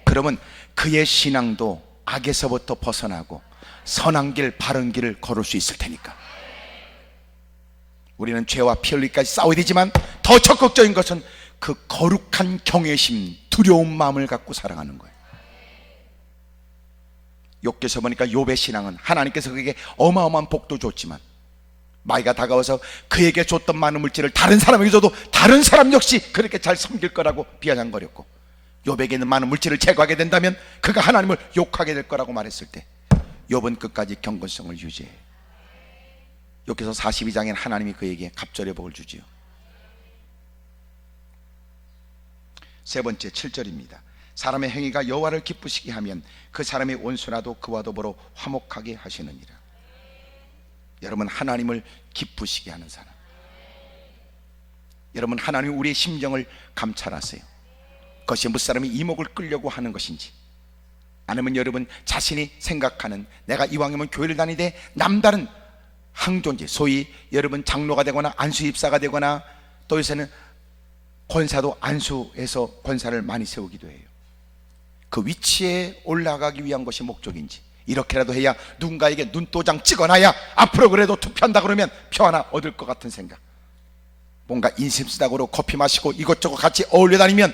그러면 그의 신앙도 악에서부터 벗어나고 선한 길, 바른 길을 걸을 수 있을 테니까. 우리는 죄와 피 흘리기까지 싸워야 되지만 더 적극적인 것은 그 거룩한 경외심, 두려운 마음을 갖고 살아가는 거예요. 욥기서 보니까 욥의 신앙은 하나님께서 그에게 어마어마한 복도 줬지만 마귀가 다가와서 그에게 줬던 많은 물질을 다른 사람에게 줘도 다른 사람 역시 그렇게 잘 섬길 거라고 비아냥거렸고, 욥에게 있는 많은 물질을 제거하게 된다면 그가 하나님을 욕하게 될 거라고 말했을 때 욥은 끝까지 경건성을 유지해. 욥기서 42장에는 하나님이 그에게 갑절의 복을 주지요. 세 번째 7절입니다. 사람의 행위가 여호와를 기쁘시게 하면 그 사람의 원수라도 그와 더불어 화목하게 하시느니라. 여러분 하나님을 기쁘시게 하는 사람, 여러분 하나님이 우리의 심정을 감찰하세요. 그것이 무사람이 이목을 끌려고 하는 것인지, 아니면 여러분 자신이 생각하는 내가 이왕이면 교회를 다니되 남다른 항존재, 소위 여러분 장로가 되거나 안수 입사가 되거나 또 요새는 권사도 안수해서 권사를 많이 세우기도 해요. 그 위치에 올라가기 위한 것이 목적인지, 이렇게라도 해야 누군가에게 눈도장 찍어놔야 앞으로 그래도 투표한다 그러면 표 하나 얻을 것 같은 생각, 뭔가 인심쓰다고로 커피 마시고 이것저것 같이 어울려 다니면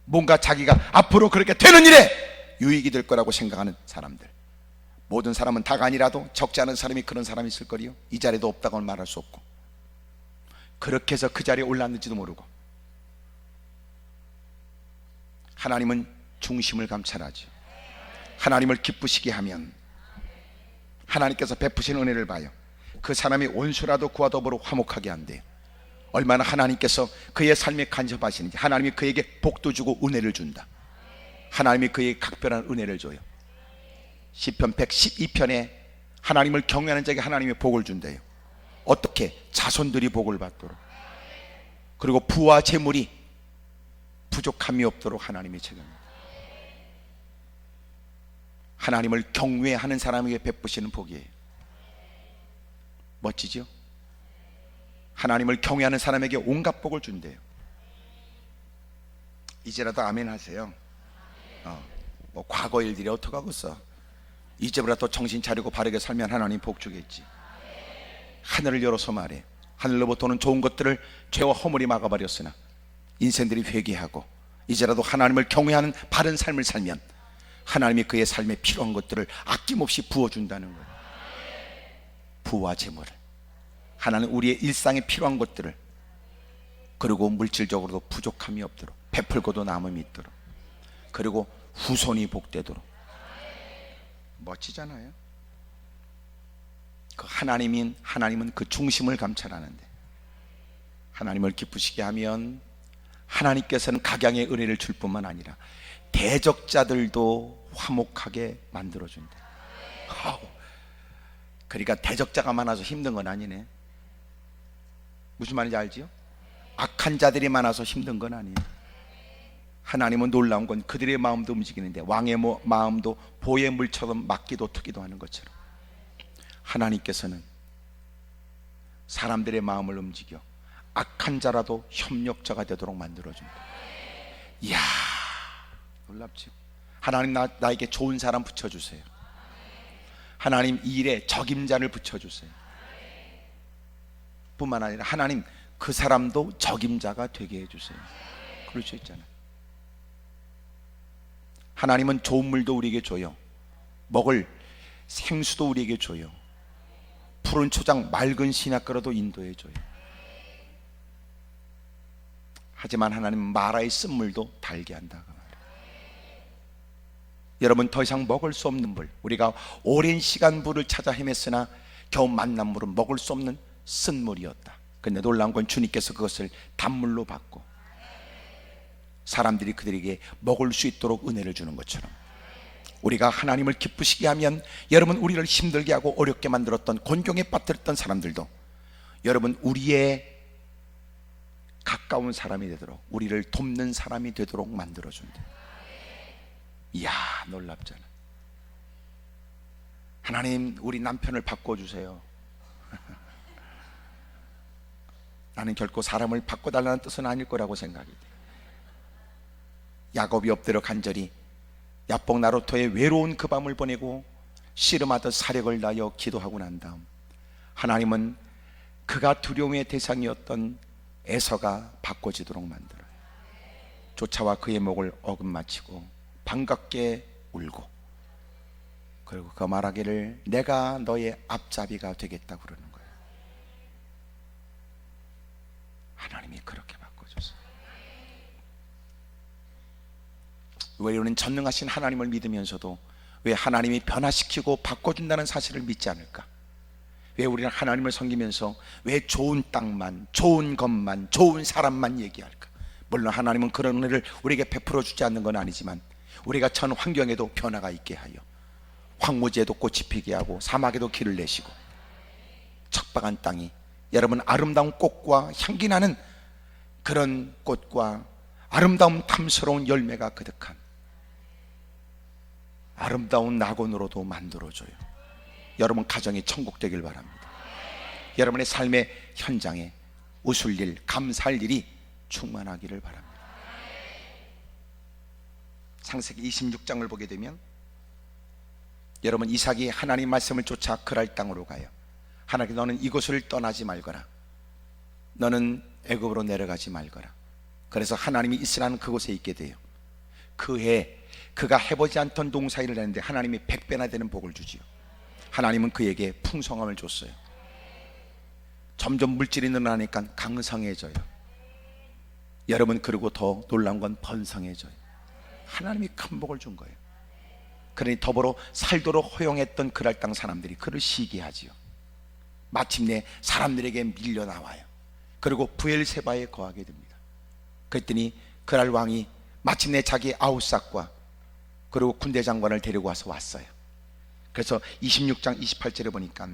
뭔가 자기가 앞으로 그렇게 되는 일에 유익이 될 거라고 생각하는 사람들. 모든 사람은 다가 아니라도 적지 않은 사람이 그런 사람이 있을 거리요. 이 자리도 없다고는 말할 수 없고, 그렇게 해서 그 자리에 올랐는지도 모르고. 하나님은 중심을 감찰하죠. 하나님을 기쁘시게 하면 하나님께서 베푸신 은혜를 봐요. 그 사람이 원수라도 그와 더불어 화목하게 한대요. 얼마나 하나님께서 그의 삶에 간섭하시는지. 하나님이 그에게 복도 주고 은혜를 준다. 하나님이 그에게 각별한 은혜를 줘요. 시편 112편에 하나님을 경외하는 자에게 하나님의 복을 준대요. 어떻게? 자손들이 복을 받도록. 그리고 부와 재물이 부족함이 없도록 하나님이 책임입니다. 하나님을 경외하는 사람에게 베푸시는 복이에요. 멋지죠? 하나님을 경외하는 사람에게 온갖 복을 준대요. 이제라도 아멘 하세요. 뭐 과거 일들이 어떡하겠어. 이제부터 정신 차리고 바르게 살면 하나님 복 주겠지. 하늘을 열어서 말해. 하늘로부터 오는 좋은 것들을 죄와 허물이 막아버렸으나 인생들이 회개하고 이제라도 하나님을 경외하는 바른 삶을 살면 하나님이 그의 삶에 필요한 것들을 아낌없이 부어준다는 거예요. 부와 재물을, 하나님 우리의 일상에 필요한 것들을, 그리고 물질적으로도 부족함이 없도록, 베풀고도 남음이 있도록, 그리고 후손이 복되도록. 멋지잖아요. 그 하나님은 그 중심을 감찰하는데, 하나님을 기쁘시게 하면 하나님께서는 각양의 은혜를 줄 뿐만 아니라 대적자들도 화목하게 만들어준대. 그러니까 대적자가 많아서 힘든 건 아니네. 무슨 말인지 알지요? 악한 자들이 많아서 힘든 건 아니에요. 하나님은 놀라운 건 그들의 마음도 움직이는데 왕의 마음도 보의 물처럼 막기도 트기도 하는 것처럼 하나님께서는 사람들의 마음을 움직여 악한 자라도 협력자가 되도록 만들어준다. 이야, 놀랍죠? 하나님 나에게 좋은 사람 붙여주세요. 하나님 이 일에 적임자를 붙여주세요. 뿐만 아니라 하나님 그 사람도 적임자가 되게 해주세요. 그럴 수 있잖아요. 하나님은 좋은 물도 우리에게 줘요. 먹을 생수도 우리에게 줘요. 푸른 초장 맑은 시냇가로도 인도해 줘요. 하지만 하나님은 마라의 쓴물도 달게 한다. 여러분, 더 이상 먹을 수 없는 물, 우리가 오랜 시간 물을 찾아 헤맸으나 겨우 만난 물은 먹을 수 없는 쓴물이었다. 근데 놀라운 건 주님께서 그것을 단물로 받고 사람들이 그들에게 먹을 수 있도록 은혜를 주는 것처럼 우리가 하나님을 기쁘시게 하면, 여러분, 우리를 힘들게 하고 어렵게 만들었던, 곤경에 빠뜨렸던 사람들도 여러분 우리의 가까운 사람이 되도록, 우리를 돕는 사람이 되도록 만들어준다. 이야, 놀랍잖아. 하나님 우리 남편을 바꿔주세요. 나는 결코 사람을 바꿔달라는 뜻은 아닐 거라고 생각이 돼. 야곱이 엎드려 간절히 야복 나루터에 외로운 그 밤을 보내고 씨름하듯 사력을 다하여 기도하고 난 다음 하나님은 그가 두려움의 대상이었던 에서가 바꿔지도록 만들어요. 조차와 그의 목을 어긋마치고 반갑게 울고, 그리고 그 말하기를 내가 너의 앞잡이가 되겠다 그러는 거예요. 하나님이 그렇게 바꿔줬어요. 왜 우리는 전능하신 하나님을 믿으면서도 왜 하나님이 변화시키고 바꿔준다는 사실을 믿지 않을까? 왜 우리는 하나님을 섬기면서 왜 좋은 땅만, 좋은 것만, 좋은 사람만 얘기할까? 물론 하나님은 그런 은혜를 우리에게 베풀어 주지 않는 건 아니지만 우리가 전 환경에도 변화가 있게 하여 황무지에도 꽃이 피게 하고 사막에도 길을 내시고 척박한 땅이 여러분 아름다운 꽃과 향기 나는 그런 꽃과 아름다움 탐스러운 열매가 그득한 아름다운 낙원으로도 만들어줘요. 여러분 가정이 천국 되길 바랍니다. 여러분의 삶의 현장에 웃을 일, 감사할 일이 충만하기를 바랍니다. 창세기 26장을 보게 되면 여러분 이삭이 하나님 말씀을 쫓아 그랄 땅으로 가요. 하나님께 너는 이곳을 떠나지 말거라, 너는 애굽으로 내려가지 말거라. 그래서 하나님이 이스라엘 그곳에 있게 돼요. 그 해 그가 해보지 않던 농사일을 했는데 하나님이 100배나 되는 복을 주지요. 하나님은 그에게 풍성함을 줬어요. 점점 물질이 늘어나니까 강성해져요. 여러분, 그리고 더 놀라운 건 번성해져요. 하나님이 큰 복을 준 거예요. 그러니 더불어 살도록 허용했던 그랄 땅 사람들이 그를 시기하지요. 마침내 사람들에게 밀려 나와요. 그리고 부엘세바에 거하게 됩니다. 그랬더니 그랄 왕이 마침내 자기 아우삭과 그리고 군대 장관을 데리고 와서 왔어요. 그래서 26장 28절에 보니까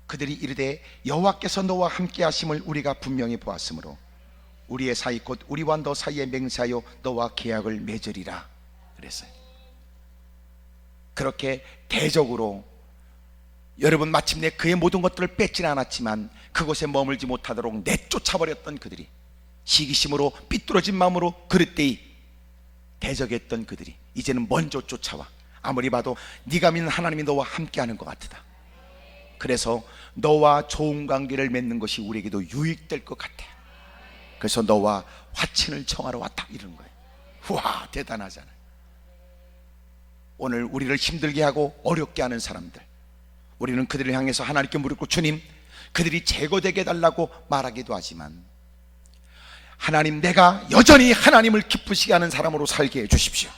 그들이 이르되 여호와께서 너와 함께 하심을 우리가 분명히 보았으므로 우리의 사이 곧 우리와 너 사이에 맹세하여 너와 계약을 맺으리라 그랬어요. 그렇게 대적으로 여러분 마침내 그의 모든 것들을 뺏지는 않았지만 그곳에 머물지 못하도록 내쫓아버렸던 그들이, 시기심으로 삐뚤어진 마음으로 그릇되이 대적했던 그들이 이제는 먼저 쫓아와 아무리 봐도 네가 믿는 하나님이 너와 함께하는 것 같다. 그래서 너와 좋은 관계를 맺는 것이 우리에게도 유익될 것 같아. 그래서 너와 화친을 청하러 왔다 이러는 거예요. 와, 대단하잖아요. 오늘 우리를 힘들게 하고 어렵게 하는 사람들, 우리는 그들을 향해서 하나님께 물을 고 주님, 그들이 제거되게 해달라고 말하기도 하지만 하나님, 내가 여전히 하나님을 기쁘시게 하는 사람으로 살게 해주십시오.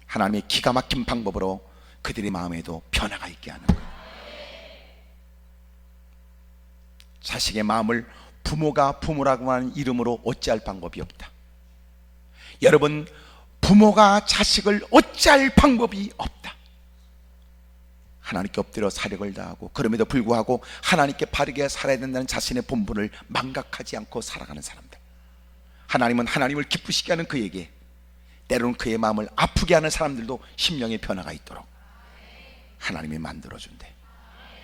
하나님의 기가 막힌 방법으로 그들의 마음에도 변화가 있게 하는 거예요. 자식의 마음을 부모가 부모라고 하는 이름으로 어찌할 방법이 없다. 여러분, 부모가 자식을 어찌할 방법이 없다. 하나님께 엎드려 사력을 다하고 그럼에도 불구하고 하나님께 바르게 살아야 된다는 자신의 본분을 망각하지 않고 살아가는 사람들, 하나님은 하나님을 기쁘시게 하는 그에게 때로는 그의 마음을 아프게 하는 사람들도 심령의 변화가 있도록 하나님이 만들어준대.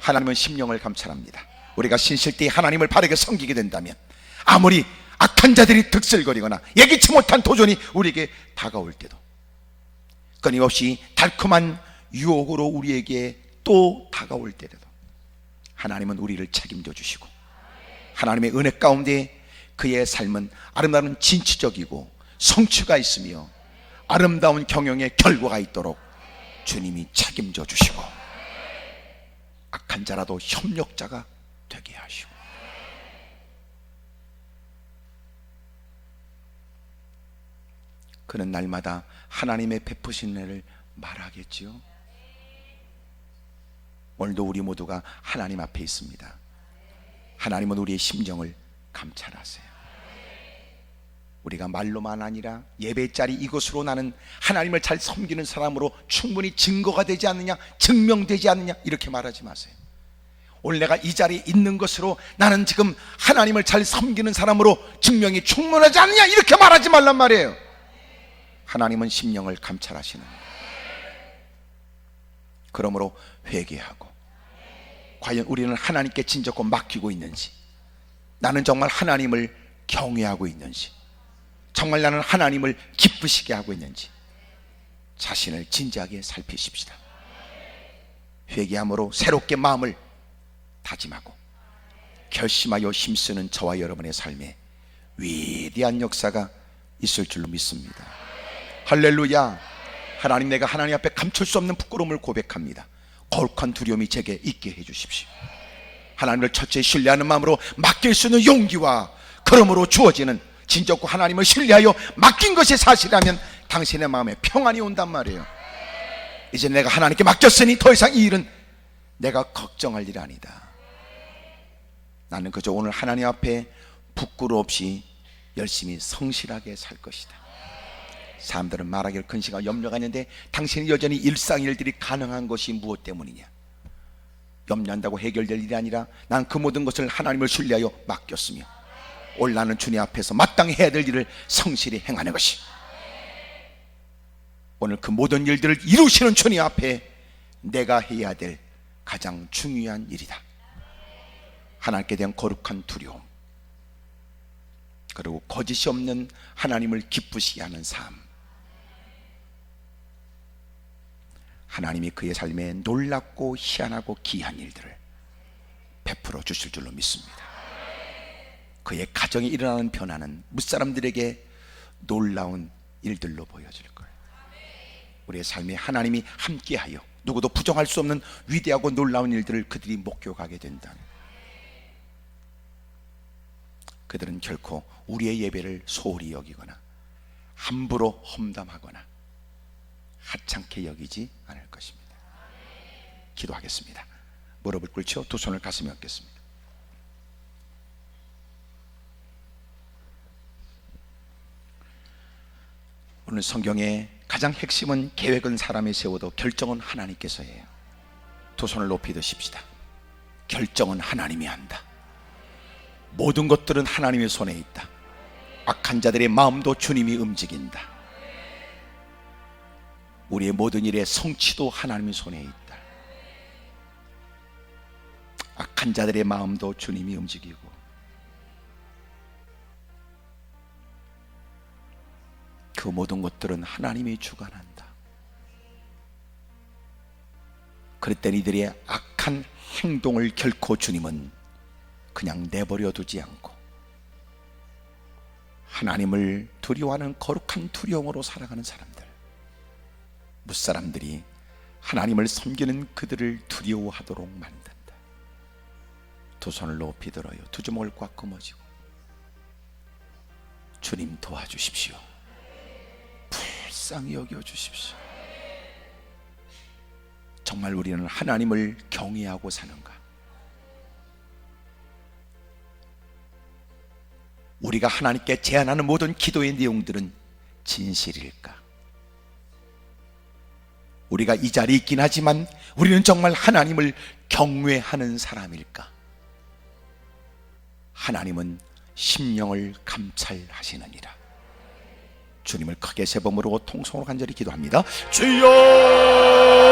하나님은 심령을 감찰합니다. 우리가 신실히 하나님을 바르게 섬기게 된다면 아무리 악한 자들이 득슬거리거나 예기치 못한 도전이 우리에게 다가올 때도 끊임없이 달콤한 유혹으로 우리에게 또 다가올 때라도 하나님은 우리를 책임져 주시고 하나님의 은혜 가운데 그의 삶은 아름다운 진취적이고 성취가 있으며 아름다운 경영의 결과가 있도록 주님이 책임져 주시고 악한 자라도 협력자가 되게 하시고, 그는 날마다 하나님의 베푸신 은혜를 말하겠지요. 오늘도 우리 모두가 하나님 앞에 있습니다. 하나님은 우리의 심정을 감찰하세요. 우리가 말로만 아니라 예배 자리 이곳으로 나는 하나님을 잘 섬기는 사람으로 충분히 증거가 되지 않느냐, 증명되지 않느냐 이렇게 말하지 마세요. 오늘 내가 이 자리에 있는 것으로 나는 지금 하나님을 잘 섬기는 사람으로 증명이 충분하지 않느냐 이렇게 말하지 말란 말이에요. 하나님은 심령을 감찰하시는 거예요. 그러므로 회개하고 과연 우리는 하나님께 진정고 맡기고 있는지, 나는 정말 하나님을 경외하고 있는지, 정말 나는 하나님을 기쁘시게 하고 있는지 자신을 진지하게 살피십시다. 회개함으로 새롭게 마음을 다짐하고 결심하여 힘쓰는 저와 여러분의 삶에 위대한 역사가 있을 줄로 믿습니다. 할렐루야. 하나님, 내가 하나님 앞에 감출 수 없는 부끄러움을 고백합니다. 거룩한 두려움이 제게 있게 해주십시오. 하나님을 첫째 신뢰하는 마음으로 맡길 수 있는 용기와 그러므로 주어지는 진정고 하나님을 신뢰하여 맡긴 것이 사실이라면 당신의 마음에 평안이 온단 말이에요. 이제 내가 하나님께 맡겼으니 더 이상 이 일은 내가 걱정할 일이 아니다. 나는 그저 오늘 하나님 앞에 부끄러움 없이 열심히 성실하게 살 것이다. 사람들은 말하기를 근심과 염려가 있는데 당신이 여전히 일상일들이 가능한 것이 무엇 때문이냐? 염려한다고 해결될 일이 아니라 난 그 모든 것을 하나님을 신뢰하여 맡겼으며 오늘 나는 주님 앞에서 마땅히 해야 될 일을 성실히 행하는 것이, 오늘 그 모든 일들을 이루시는 주님 앞에 내가 해야 될 가장 중요한 일이다. 하나님께 대한 거룩한 두려움, 그리고 거짓이 없는 하나님을 기쁘시게 하는 삶, 하나님이 그의 삶에 놀랍고 희한하고 귀한 일들을 베풀어 주실 줄로 믿습니다. 그의 가정에 일어나는 변화는 무사람들에게 놀라운 일들로 보여질 거예요. 우리의 삶에 하나님이 함께하여 누구도 부정할 수 없는 위대하고 놀라운 일들을 그들이 목격하게 된다면 그들은 결코 우리의 예배를 소홀히 여기거나 함부로 험담하거나 하찮게 여기지 않을 것입니다. 기도하겠습니다. 무릎을 꿇죠. 두 손을 가슴에 얹겠습니다. 오늘 성경에 가장 핵심은 계획은 사람이 세워도 결정은 하나님께서 해요. 두 손을 높이 드십시다. 결정은 하나님이 한다. 모든 것들은 하나님의 손에 있다. 악한 자들의 마음도 주님이 움직인다. 우리의 모든 일의 성취도 하나님의 손에 있다. 악한 자들의 마음도 주님이 움직이고, 그 모든 것들은 하나님이 주관한다. 그럴 때 이들의 악한 행동을 결코 주님은 그냥 내버려 두지 않고 하나님을 두려워하는 거룩한 두려움으로 살아가는 사람들, 무사람들이 하나님을 섬기는 그들을 두려워하도록 만든다. 두 손을 높이 들어요. 두 주먹을 꽉 거머쥐고, 주님 도와주십시오. 불쌍히 여겨주십시오. 정말 우리는 하나님을 경외하고 사는가? 우리가 하나님께 제안하는 모든 기도의 내용들은 진실일까? 우리가 이 자리에 있긴 하지만 우리는 정말 하나님을 경외하는 사람일까? 하나님은 심령을 감찰하시느니라. 주님을 크게 세 번 부르고 통성으로 간절히 기도합니다. 주여!